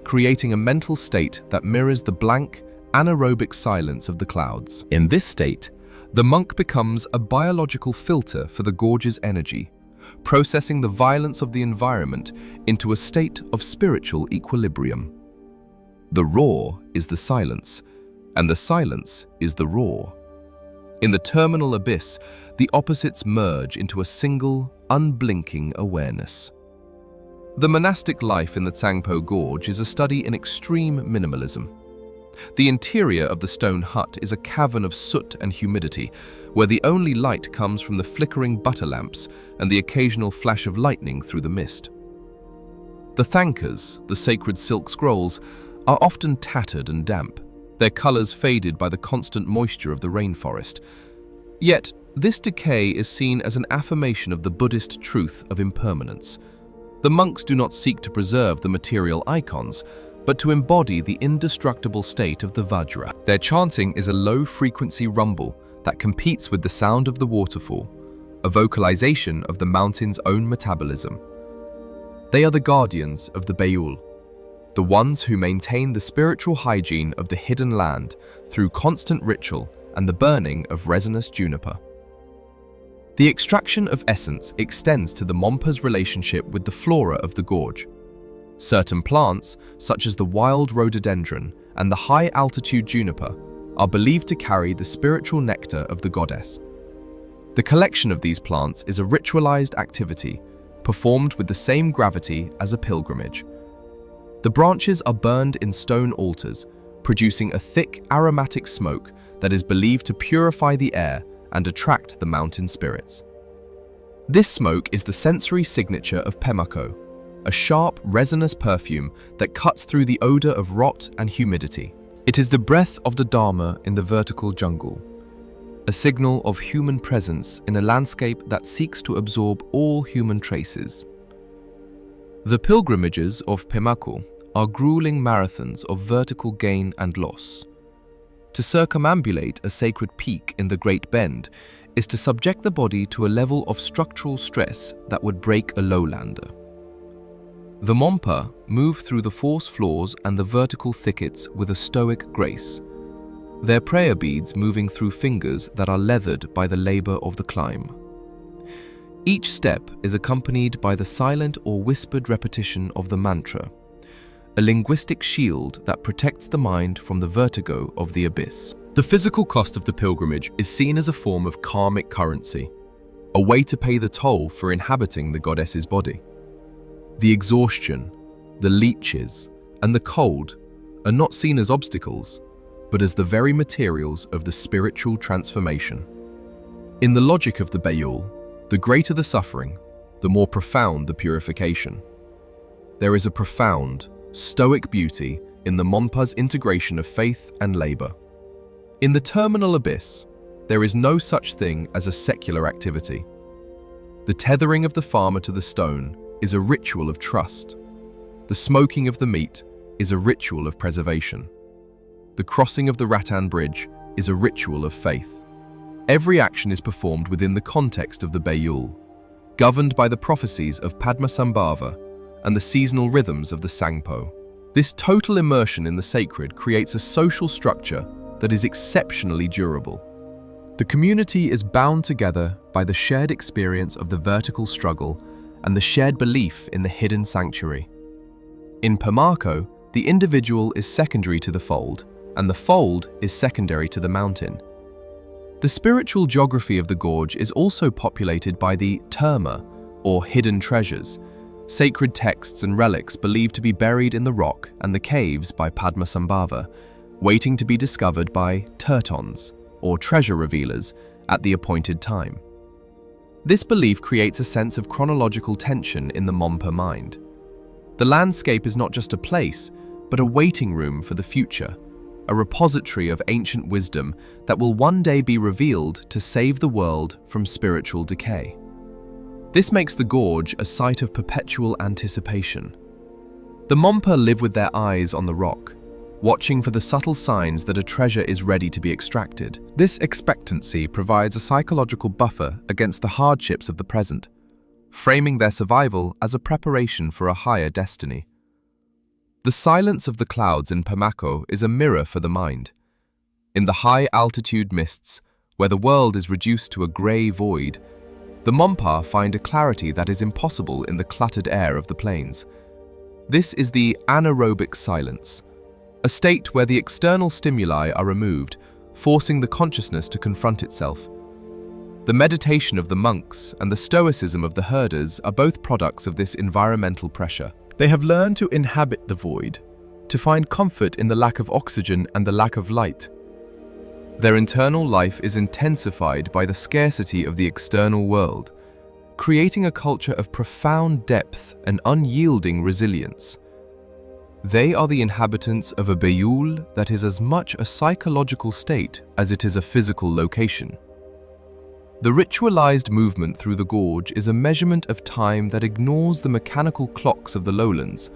creating a mental state that mirrors the blank, anaerobic silence of the clouds. In this state, the monk becomes a biological filter for the gorge's energy, processing the violence of the environment into a state of spiritual equilibrium. The roar is the silence, and the silence is the roar. In the terminal abyss, the opposites merge into a single, unblinking awareness. The monastic life in the Tsangpo Gorge is a study in extreme minimalism. The interior of the stone hut is a cavern of soot and humidity, where the only light comes from the flickering butter lamps and the occasional flash of lightning through the mist. The thankas, the sacred silk scrolls, are often tattered and damp, their colors faded by the constant moisture of the rainforest. Yet, this decay is seen as an affirmation of the Buddhist truth of impermanence. The monks do not seek to preserve the material icons, but to embody the indestructible state of the Vajra. Their chanting is a low-frequency rumble that competes with the sound of the waterfall, a vocalization of the mountain's own metabolism. They are the guardians of the Beul, the ones who maintain the spiritual hygiene of the hidden land through constant ritual and the burning of resinous juniper. The extraction of essence extends to the Monpa's relationship with the flora of the gorge. Certain plants, such as the wild rhododendron and the high-altitude juniper, are believed to carry the spiritual nectar of the goddess. The collection of these plants is a ritualized activity, performed with the same gravity as a pilgrimage. The branches are burned in stone altars, producing a thick, aromatic smoke that is believed to purify the air and attract the mountain spirits. This smoke is the sensory signature of Pemako, a sharp, resinous perfume that cuts through the odor of rot and humidity. It is the breath of the Dharma in the vertical jungle, a signal of human presence in a landscape that seeks to absorb all human traces. The pilgrimages of Pemako are grueling marathons of vertical gain and loss. To circumambulate a sacred peak in the Great Bend is to subject the body to a level of structural stress that would break a lowlander. The Mompa move through the force floors and the vertical thickets with a stoic grace, their prayer beads moving through fingers that are leathered by the labor of the climb. Each step is accompanied by the silent or whispered repetition of the mantra, a linguistic shield that protects the mind from the vertigo of the abyss. The physical cost of the pilgrimage is seen as a form of karmic currency, a way to pay the toll for inhabiting the goddess's body. The exhaustion, the leeches, and the cold are not seen as obstacles, but as the very materials of the spiritual transformation. In the logic of the Bayul, the greater the suffering, the more profound the purification. There is a profound, stoic beauty in the Mompa's integration of faith and labor. In the terminal abyss, there is no such thing as a secular activity. The tethering of the farmer to the stone is a ritual of trust. The smoking of the meat is a ritual of preservation. The crossing of the rattan bridge is a ritual of faith. Every action is performed within the context of the Bayul, governed by the prophecies of Padmasambhava and the seasonal rhythms of the Sangpo. This total immersion in the sacred creates a social structure that is exceptionally durable. The community is bound together by the shared experience of the vertical struggle and the shared belief in the hidden sanctuary. In Pemako, the individual is secondary to the fold, and the fold is secondary to the mountain. The spiritual geography of the gorge is also populated by the terma, or hidden treasures, sacred texts and relics believed to be buried in the rock and the caves by Padmasambhava, waiting to be discovered by tertons, or treasure revealers, at the appointed time. This belief creates a sense of chronological tension in the Mompa mind. The landscape is not just a place, but a waiting room for the future, a repository of ancient wisdom that will one day be revealed to save the world from spiritual decay. This makes the gorge a site of perpetual anticipation. The Mompa live with their eyes on the rock, watching for the subtle signs that a treasure is ready to be extracted. This expectancy provides a psychological buffer against the hardships of the present, framing their survival as a preparation for a higher destiny. The silence of the clouds in Pemako is a mirror for the mind. In the high-altitude mists, where the world is reduced to a grey void, the Mompa find a clarity that is impossible in the cluttered air of the plains. This is the anaerobic silence, a state where the external stimuli are removed, forcing the consciousness to confront itself. The meditation of the monks and the stoicism of the herders are both products of this environmental pressure. They have learned to inhabit the void, to find comfort in the lack of oxygen and the lack of light. Their internal life is intensified by the scarcity of the external world, creating a culture of profound depth and unyielding resilience. They are the inhabitants of a Bayul that is as much a psychological state as it is a physical location. The ritualized movement through the gorge is a measurement of time that ignores the mechanical clocks of the lowlands.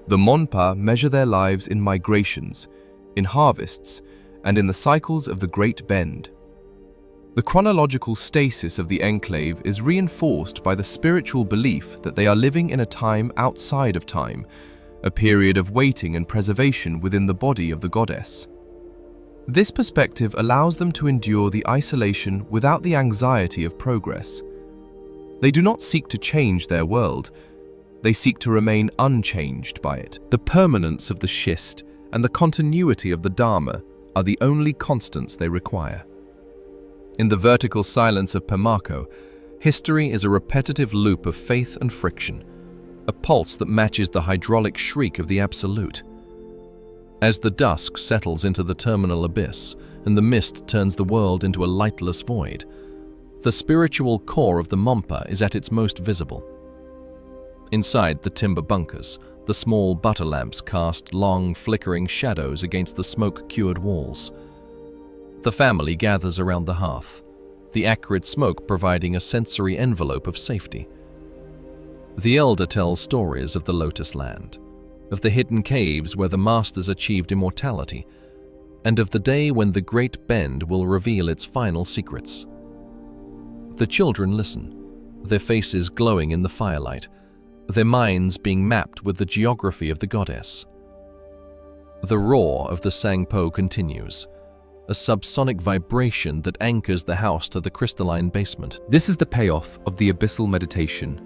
The Monpa measure their lives in migrations, in harvests, and in the cycles of the Great Bend. The chronological stasis of the enclave is reinforced by the spiritual belief that they are living in a time outside of time, a period of waiting and preservation within the body of the goddess. This perspective allows them to endure the isolation without the anxiety of progress. They do not seek to change their world, they seek to remain unchanged by it. The permanence of the schist and the continuity of the Dharma are the only constants they require. In the vertical silence of Pemako, history is a repetitive loop of faith and friction, a pulse that matches the hydraulic shriek of the Absolute. As the dusk settles into the terminal abyss and the mist turns the world into a lightless void, the spiritual core of the Mompa is at its most visible. Inside the timber bunkers, the small butter lamps cast long, flickering shadows against the smoke-cured walls. The family gathers around the hearth, the acrid smoke providing a sensory envelope of safety. The elder tells stories of the Lotus Land, of the hidden caves where the masters achieved immortality, and of the day when the Great Bend will reveal its final secrets. The children listen, their faces glowing in the firelight, their minds being mapped with the geography of the goddess. The roar of the Sangpo continues, a subsonic vibration that anchors the house to the crystalline basement. This is the payoff of the abyssal meditation,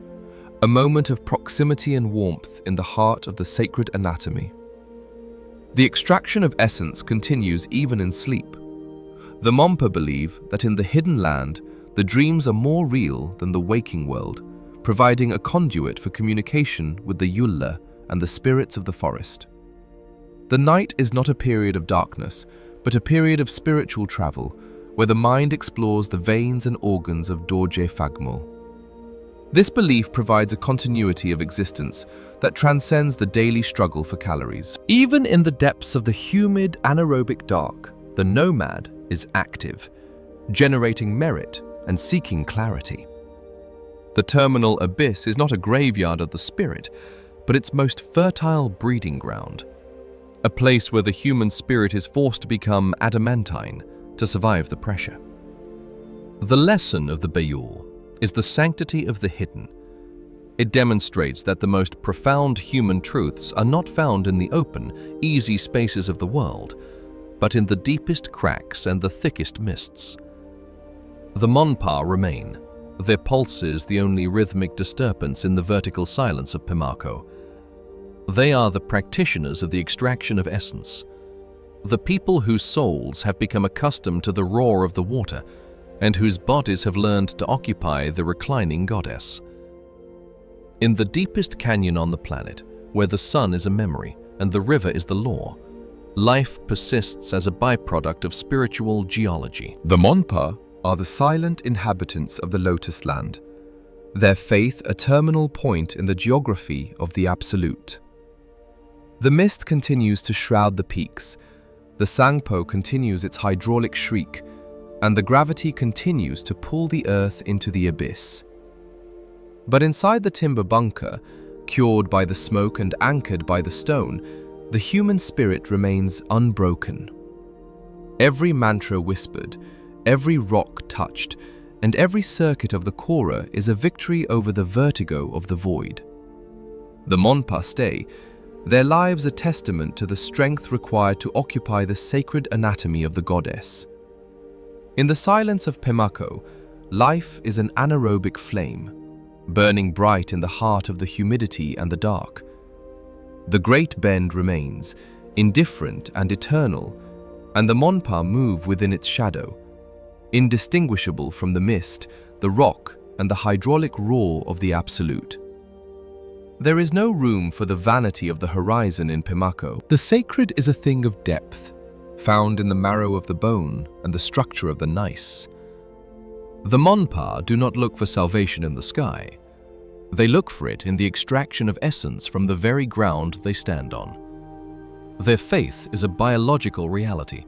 a moment of proximity and warmth in the heart of the sacred anatomy. The extraction of essence continues even in sleep. The Monpa believe that in the hidden land, the dreams are more real than the waking world, providing a conduit for communication with the Yulla and the spirits of the forest. The night is not a period of darkness, but a period of spiritual travel, where the mind explores the veins and organs of Dorje Fagmul. This belief provides a continuity of existence that transcends the daily struggle for calories. Even in the depths of the humid, anaerobic dark, the nomad is active, generating merit and seeking clarity. The terminal abyss is not a graveyard of the spirit, but its most fertile breeding ground, a place where the human spirit is forced to become adamantine to survive the pressure. The lesson of the Bayul is the sanctity of the hidden. It demonstrates that the most profound human truths are not found in the open, easy spaces of the world, but in the deepest cracks and the thickest mists. The Monpa remain, their pulses the only rhythmic disturbance in the vertical silence of Pemako. They are the practitioners of the extraction of essence, the people whose souls have become accustomed to the roar of the water and whose bodies have learned to occupy the reclining goddess. In the deepest canyon on the planet, where the sun is a memory and the river is the law, life persists as a byproduct of spiritual geology. The Monpa are the silent inhabitants of the Lotus Land, their faith a terminal point in the geography of the Absolute. The mist continues to shroud the peaks, the Sangpo continues its hydraulic shriek, and the gravity continues to pull the earth into the abyss. But inside the timber bunker, cured by the smoke and anchored by the stone, the human spirit remains unbroken. Every mantra whispered, every rock touched, and every circuit of the Kora is a victory over the vertigo of the void. The Monpa stay, their lives a testament to the strength required to occupy the sacred anatomy of the goddess. In the silence of Pemako, life is an anaerobic flame, burning bright in the heart of the humidity and the dark. The great bend remains, indifferent and eternal, and the Monpa move within its shadow, indistinguishable from the mist, the rock, and the hydraulic roar of the Absolute. There is no room for the vanity of the horizon in Pemako. The sacred is a thing of depth, found in the marrow of the bone and the structure of the gneiss. The Monpa do not look for salvation in the sky. They look for it in the extraction of essence from the very ground they stand on. Their faith is a biological reality,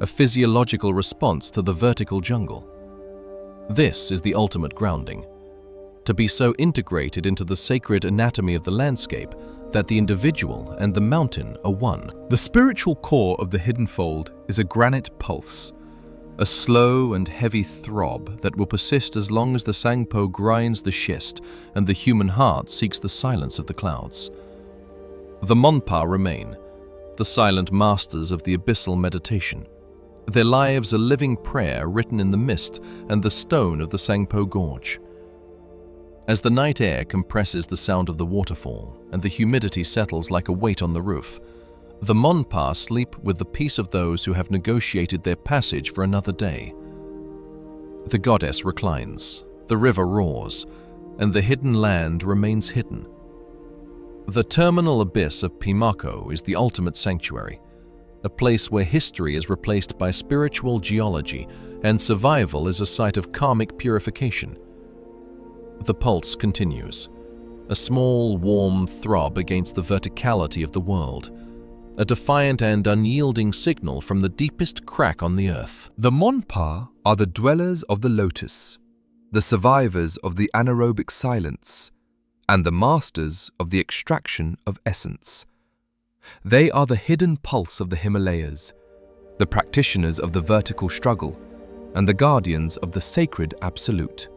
a physiological response to the vertical jungle. This is the ultimate grounding, to be so integrated into the sacred anatomy of the landscape that the individual and the mountain are one. The spiritual core of the hidden fold is a granite pulse, a slow and heavy throb that will persist as long as the Sangpo grinds the schist and the human heart seeks the silence of the clouds. The Monpa remain, the silent masters of the abyssal meditation, their lives a living prayer written in the mist and the stone of the Sangpo Gorge. As the night air compresses the sound of the waterfall and the humidity settles like a weight on the roof, the Monpa sleep with the peace of those who have negotiated their passage for another day. The goddess reclines, the river roars, and the hidden land remains hidden. The terminal abyss of Pemako is the ultimate sanctuary, a place where history is replaced by spiritual geology and survival is a site of karmic purification. The pulse continues, a small, warm throb against the verticality of the world, a defiant and unyielding signal from the deepest crack on the earth. The Monpa are the dwellers of the lotus, the survivors of the anaerobic silence, and the masters of the extraction of essence. They are the hidden pulse of the Himalayas, the practitioners of the vertical struggle, and the guardians of the sacred absolute.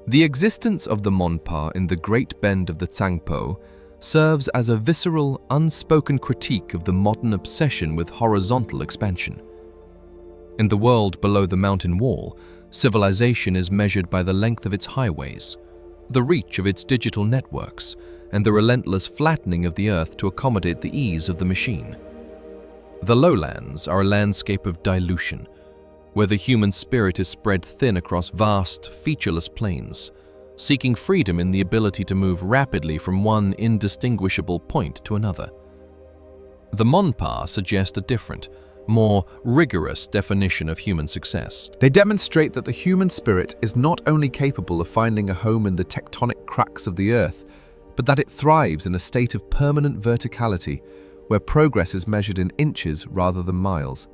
The existence of the Monpa in the Great Bend of the Tsangpo serves as a visceral, unspoken critique of the modern obsession with horizontal expansion. In the world below the mountain wall, civilization is measured by the length of its highways, the reach of its digital networks, and the relentless flattening of the earth to accommodate the ease of the machine. The lowlands are a landscape of dilution, where the human spirit is spread thin across vast, featureless plains, seeking freedom in the ability to move rapidly from one indistinguishable point to another. The Monpa suggest a different, more rigorous definition of human success. They demonstrate that the human spirit is not only capable of finding a home in the tectonic cracks of the earth, but that it thrives in a state of permanent verticality, where progress is measured in inches rather than miles.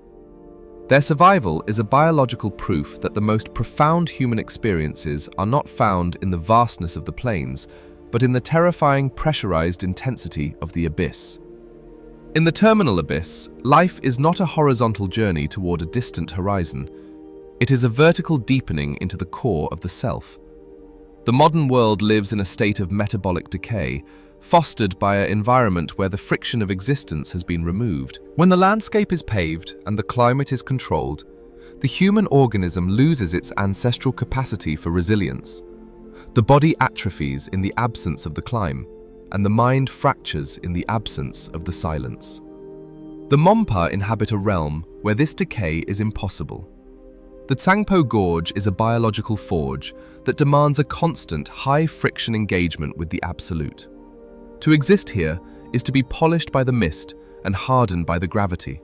Their survival is a biological proof that the most profound human experiences are not found in the vastness of the plains, but in the terrifying pressurized intensity of the abyss. In the terminal abyss, life is not a horizontal journey toward a distant horizon. It is a vertical deepening into the core of the self. The modern world lives in a state of metabolic decay, fostered by an environment where the friction of existence has been removed. When the landscape is paved and the climate is controlled, the human organism loses its ancestral capacity for resilience. The body atrophies in the absence of the climb, and the mind fractures in the absence of the silence. The Monpa inhabit a realm where this decay is impossible. The Tsangpo Gorge is a biological forge that demands a constant, high-friction engagement with the absolute. To exist here is to be polished by the mist and hardened by the gravity,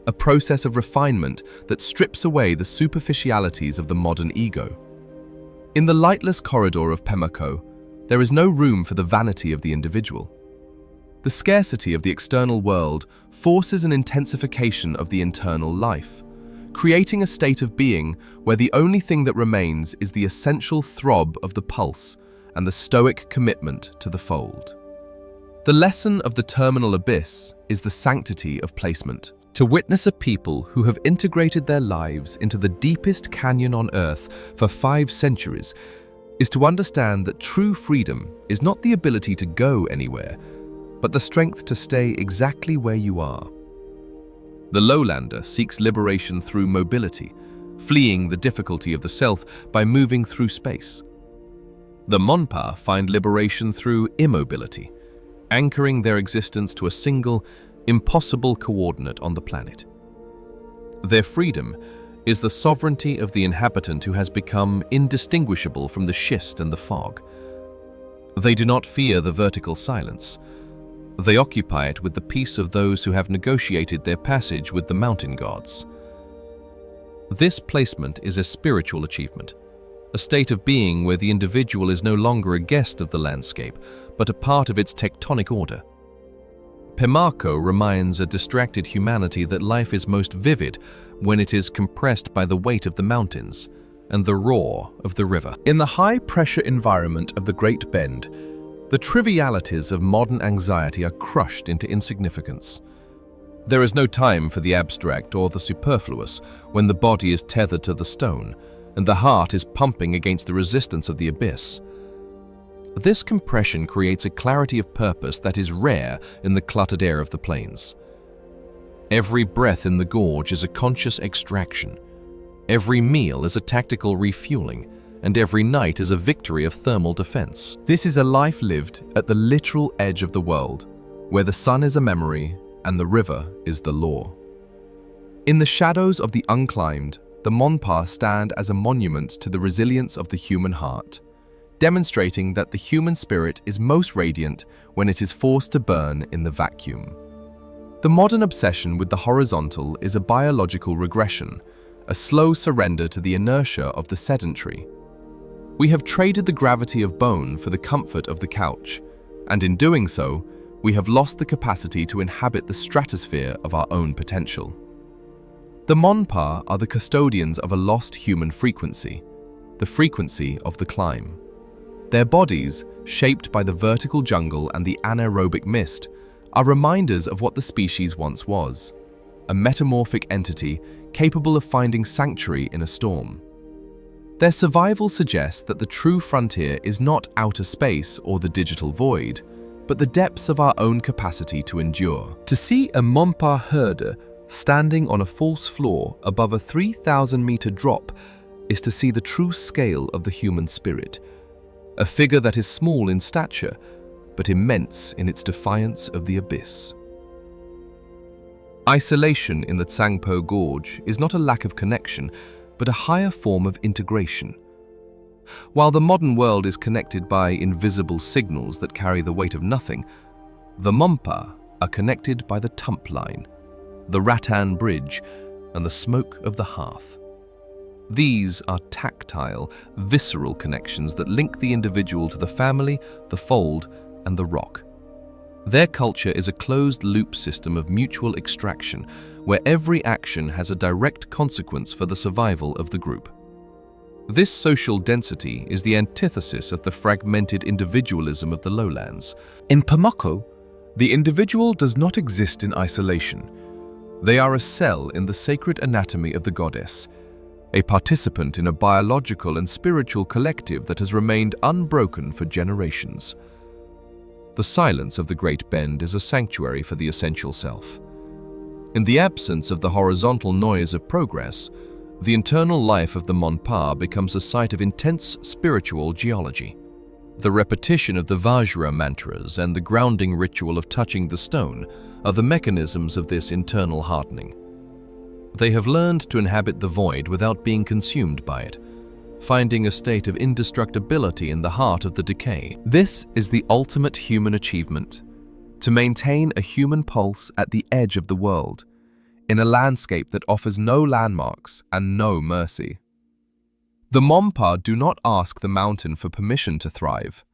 a process of refinement that strips away the superficialities of the modern ego. In the lightless corridor of Pemako, there is no room for the vanity of the individual. The scarcity of the external world forces an intensification of the internal life, creating a state of being where the only thing that remains is the essential throb of the pulse and the stoic commitment to the fold. The lesson of the terminal abyss is the sanctity of placement. To witness a people who have integrated their lives into the deepest canyon on earth for 5 centuries is to understand that true freedom is not the ability to go anywhere, but the strength to stay exactly where you are. The lowlander seeks liberation through mobility, fleeing the difficulty of the self by moving through space. The Monpa find liberation through immobility, anchoring their existence to a single, impossible coordinate on the planet. Their freedom is the sovereignty of the inhabitant who has become indistinguishable from the schist and the fog. They do not fear the vertical silence. They occupy it with the peace of those who have negotiated their passage with the mountain gods. This placement is a spiritual achievement, a state of being where the individual is no longer a guest of the landscape, but a part of its tectonic order. Pemako reminds a distracted humanity that life is most vivid when it is compressed by the weight of the mountains and the roar of the river. In the high-pressure environment of the Great Bend, the trivialities of modern anxiety are crushed into insignificance. There is no time for the abstract or the superfluous when the body is tethered to the stone and the heart is pumping against the resistance of the abyss. This compression creates a clarity of purpose that is rare in the cluttered air of the plains. Every breath in the gorge is a conscious extraction. Every meal is a tactical refueling, and every night is a victory of thermal defense. This is a life lived at the literal edge of the world, where the sun is a memory and the river is the law. In the shadows of the unclimbed, the Monpa stand as a monument to the resilience of the human heart, demonstrating that the human spirit is most radiant when it is forced to burn in the vacuum. The modern obsession with the horizontal is a biological regression, a slow surrender to the inertia of the sedentary. We have traded the gravity of bone for the comfort of the couch, and in doing so, we have lost the capacity to inhabit the stratosphere of our own potential. The Monpa are the custodians of a lost human frequency, the frequency of the climb. Their bodies, shaped by the vertical jungle and the anaerobic mist, are reminders of what the species once was, a metamorphic entity capable of finding sanctuary in a storm. Their survival suggests that the true frontier is not outer space or the digital void, but the depths of our own capacity to endure. To see a Mompa herder standing on a false floor above a 3,000-meter drop is to see the true scale of the human spirit, a figure that is small in stature, but immense in its defiance of the abyss. Isolation in the Tsangpo Gorge is not a lack of connection, but a higher form of integration. While the modern world is connected by invisible signals that carry the weight of nothing, the Mompa are connected by the tump line, the rattan bridge, and the smoke of the hearth. These are tactile, visceral connections that link the individual to the family, the fold, and the rock. Their culture is a closed-loop system of mutual extraction, where every action has a direct consequence for the survival of the group. This social density is the antithesis of the fragmented individualism of the lowlands. In Pemako, the individual does not exist in isolation. They are a cell in the sacred anatomy of the goddess, a participant in a biological and spiritual collective that has remained unbroken for generations. The silence of the Great Bend is a sanctuary for the essential self. In the absence of the horizontal noise of progress, the internal life of the Monpa becomes a site of intense spiritual geology. The repetition of the Vajra mantras and the grounding ritual of touching the stone are the mechanisms of this internal hardening. They have learned to inhabit the void without being consumed by it, finding a state of indestructibility in the heart of the decay. This is the ultimate human achievement, to maintain a human pulse at the edge of the world, in a landscape that offers no landmarks and no mercy. The Mompa do not ask the mountain for permission to thrive.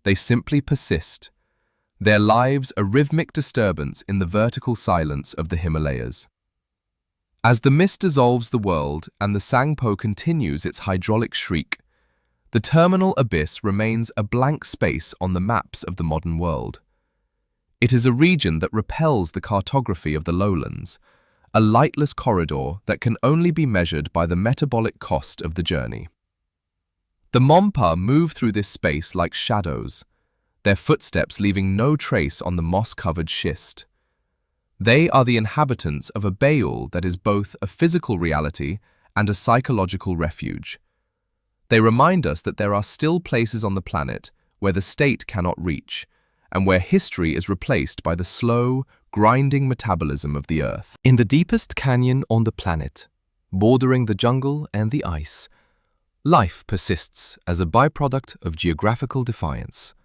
They simply persist, their lives a rhythmic disturbance in the vertical silence of the Himalayas. As the mist dissolves the world and the Tsangpo continues its hydraulic shriek, the terminal abyss remains a blank space on the maps of the modern world. It is a region that repels the cartography of the lowlands, a lightless corridor that can only be measured by the metabolic cost of the journey. The Mompa move through this space like shadows, their footsteps leaving no trace on the moss-covered schist. They are the inhabitants of a bayul that is both a physical reality and a psychological refuge. They remind us that there are still places on the planet where the state cannot reach, and where history is replaced by the slow, grinding metabolism of the earth. In the deepest canyon on the planet, bordering the jungle and the ice, life persists as a byproduct of geographical defiance.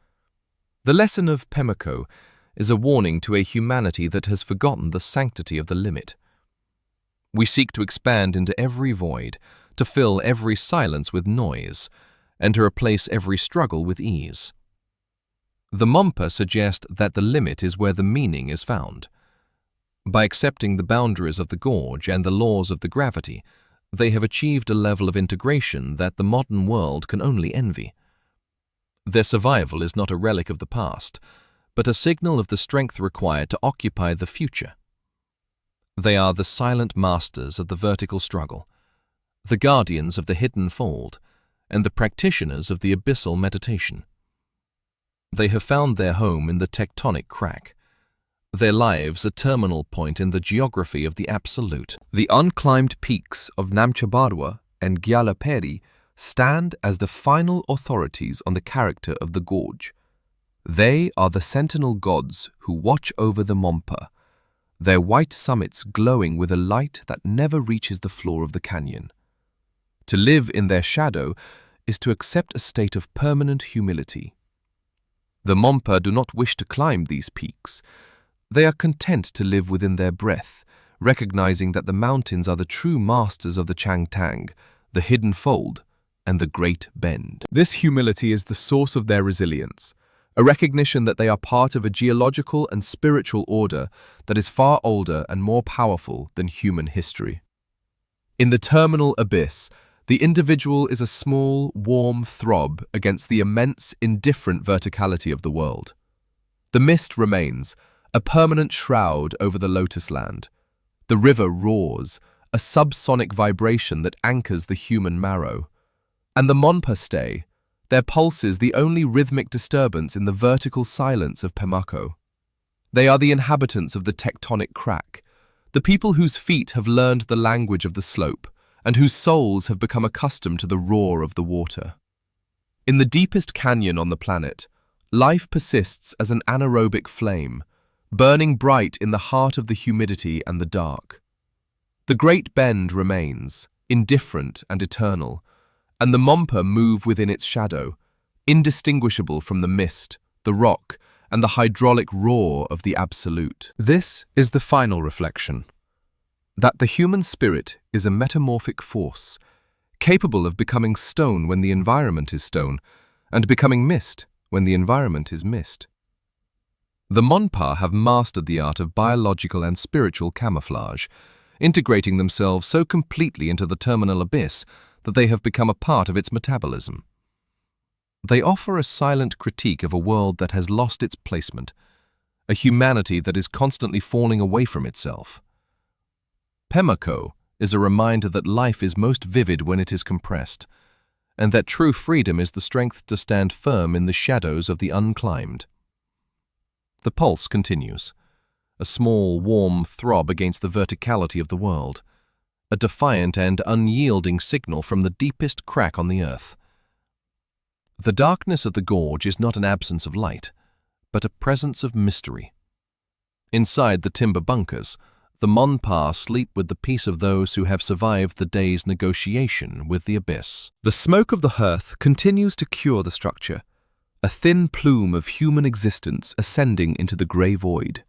The lesson of Pemako is a warning to a humanity that has forgotten the sanctity of the limit. We seek to expand into every void, to fill every silence with noise, and to replace every struggle with ease. The Mompa suggest that the limit is where the meaning is found. By accepting the boundaries of the gorge and the laws of the gravity, they have achieved a level of integration that the modern world can only envy. Their survival is not a relic of the past, but a signal of the strength required to occupy the future. They are the silent masters of the vertical struggle, the guardians of the hidden fold, and the practitioners of the abyssal meditation. They have found their home in the tectonic crack, their lives a terminal point in the geography of the absolute. The unclimbed peaks of Namchabarwa and Gyalaperi stand as the final authorities on the character of the gorge. They are the sentinel gods who watch over the Mompa, their white summits glowing with a light that never reaches the floor of the canyon. To live in their shadow is to accept a state of permanent humility. The Mompa do not wish to climb these peaks. They are content to live within their breath, recognizing that the mountains are the true masters of the Changtang, the hidden fold, and the Great Bend. This humility is the source of their resilience, a recognition that they are part of a geological and spiritual order that is far older and more powerful than human history. In the terminal abyss, the individual is a small, warm throb against the immense, indifferent verticality of the world. The mist remains, a permanent shroud over the lotus land. The river roars, a subsonic vibration that anchors the human marrow. And the Monpa stay, their pulses the only rhythmic disturbance in the vertical silence of Pemako. They are the inhabitants of the tectonic crack, the people whose feet have learned the language of the slope, and whose souls have become accustomed to the roar of the water. In the deepest canyon on the planet, life persists as an anaerobic flame, burning bright in the heart of the humidity and the dark. The Great Bend remains, indifferent and eternal, and the Monpa move within its shadow, indistinguishable from the mist, the rock, and the hydraulic roar of the Absolute. This is the final reflection, that the human spirit is a metamorphic force, capable of becoming stone when the environment is stone, and becoming mist when the environment is mist. The Monpa have mastered the art of biological and spiritual camouflage, integrating themselves so completely into the terminal abyss that they have become a part of its metabolism. They offer a silent critique of a world that has lost its placement, a humanity that is constantly falling away from itself. Pemako is a reminder that life is most vivid when it is compressed, and that true freedom is the strength to stand firm in the shadows of the unclimbed. The pulse continues, a small, warm throb against the verticality of the world, a defiant and unyielding signal from the deepest crack on the earth. The darkness of the gorge is not an absence of light, but a presence of mystery. Inside the timber bunkers, the Monpa sleep with the peace of those who have survived the day's negotiation with the abyss. The smoke of the hearth continues to cure the structure, a thin plume of human existence ascending into the grey void.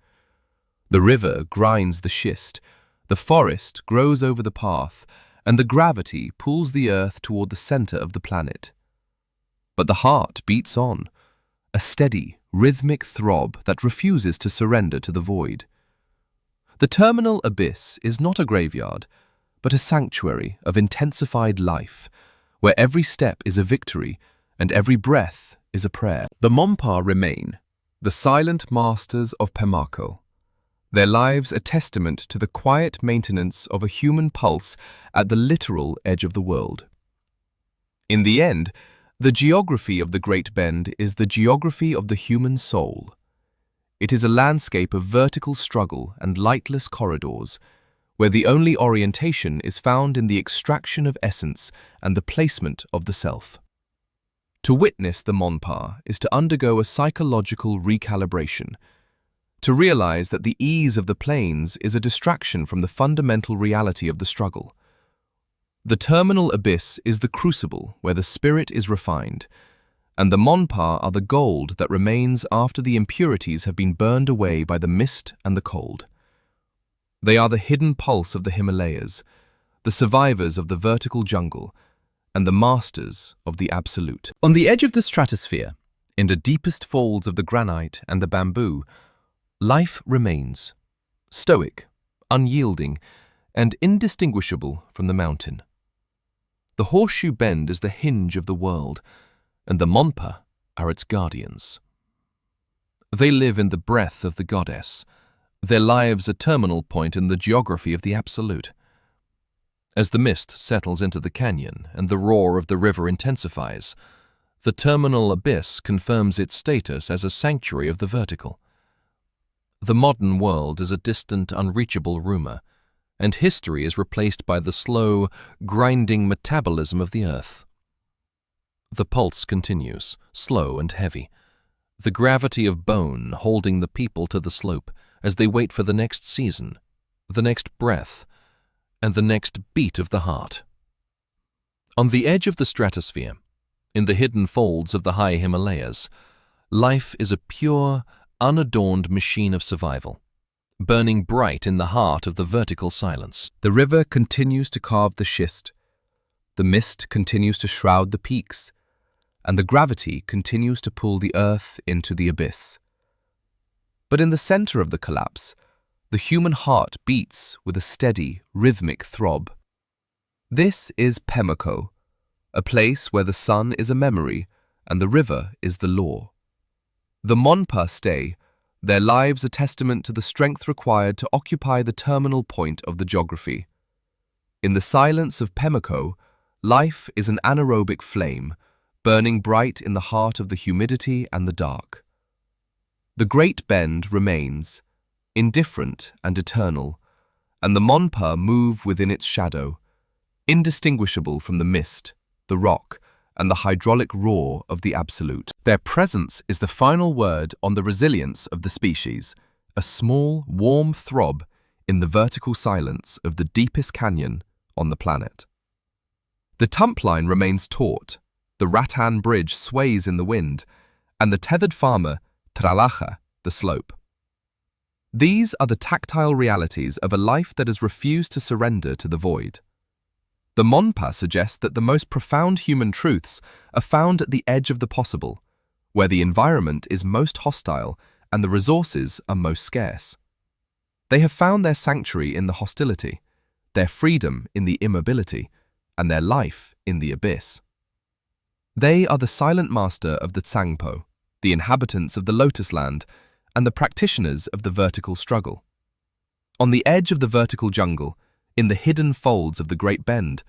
The river grinds the schist, the forest grows over the path, and the gravity pulls the earth toward the center of the planet. But the heart beats on, a steady, rhythmic throb that refuses to surrender to the void. The terminal abyss is not a graveyard, but a sanctuary of intensified life, where every step is a victory and every breath is a prayer. The Monpa remain, the silent masters of Pemako, their lives a testament to the quiet maintenance of a human pulse at the literal edge of the world. In the end, the geography of the Great Bend is the geography of the human soul. It is a landscape of vertical struggle and lightless corridors, where the only orientation is found in the extraction of essence and the placement of the self. To witness the Monpa is to undergo a psychological recalibration, to realize that the ease of the plains is a distraction from the fundamental reality of the struggle. The terminal abyss is the crucible where the spirit is refined, and the Monpa are the gold that remains after the impurities have been burned away by the mist and the cold. They are the hidden pulse of the Himalayas, the survivors of the vertical jungle, and the masters of the Absolute. On the edge of the stratosphere, in the deepest folds of the granite and the bamboo, life remains, stoic, unyielding, and indistinguishable from the mountain. The horseshoe bend is the hinge of the world, and the Monpa are its guardians. They live in the breath of the goddess, their lives a terminal point in the geography of the Absolute. As the mist settles into the canyon and the roar of the river intensifies, the terminal abyss confirms its status as a sanctuary of the vertical. The modern world is a distant, unreachable rumor, and history is replaced by the slow, grinding metabolism of the earth. The pulse continues, slow and heavy, the gravity of bone holding the people to the slope as they wait for the next season, the next breath, and the next beat of the heart. On the edge of the stratosphere, in the hidden folds of the high Himalayas, life is a pure, unadorned machine of survival, burning bright in the heart of the vertical silence. The river continues to carve the schist, the mist continues to shroud the peaks, and the gravity continues to pull the earth into the abyss. But in the center of the collapse, the human heart beats with a steady, rhythmic throb. This is Pemako, a place where the sun is a memory and the river is the law. The Monpa stay, their lives a testament to the strength required to occupy the terminal point of the geography. In the silence of Pemako, Life is an anaerobic flame, burning bright in the heart of the humidity and the dark. The Great Bend remains, indifferent and eternal, and the Monpa move within its shadow, indistinguishable from the mist, the rock, and the hydraulic roar of the absolute. Their presence is the final word on the resilience of the species, a small, warm throb in the vertical silence of the deepest canyon on the planet. The tump line remains taut, the rattan bridge sways in the wind, and the tethered farmer tralaja the slope. These are the tactile realities of a life that has refused to surrender to the void. The Monpa suggests that the most profound human truths are found at the edge of the possible, where the environment is most hostile and the resources are most scarce. They have found their sanctuary in the hostility, their freedom in the immobility, and their life in the abyss. They are the silent master of the Tsangpo, the inhabitants of the Lotus Land, and the practitioners of the vertical struggle. On the edge of the vertical jungle, in the hidden folds of the Great Bend,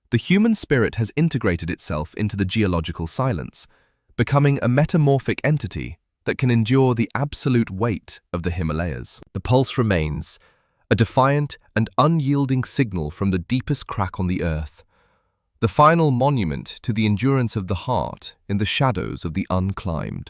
the human spirit has integrated itself into the geological silence, becoming a metamorphic entity that can endure the absolute weight of the Himalayas. The pulse remains, a defiant and unyielding signal from the deepest crack on the earth, the final monument to the endurance of the heart in the shadows of the unclimbed.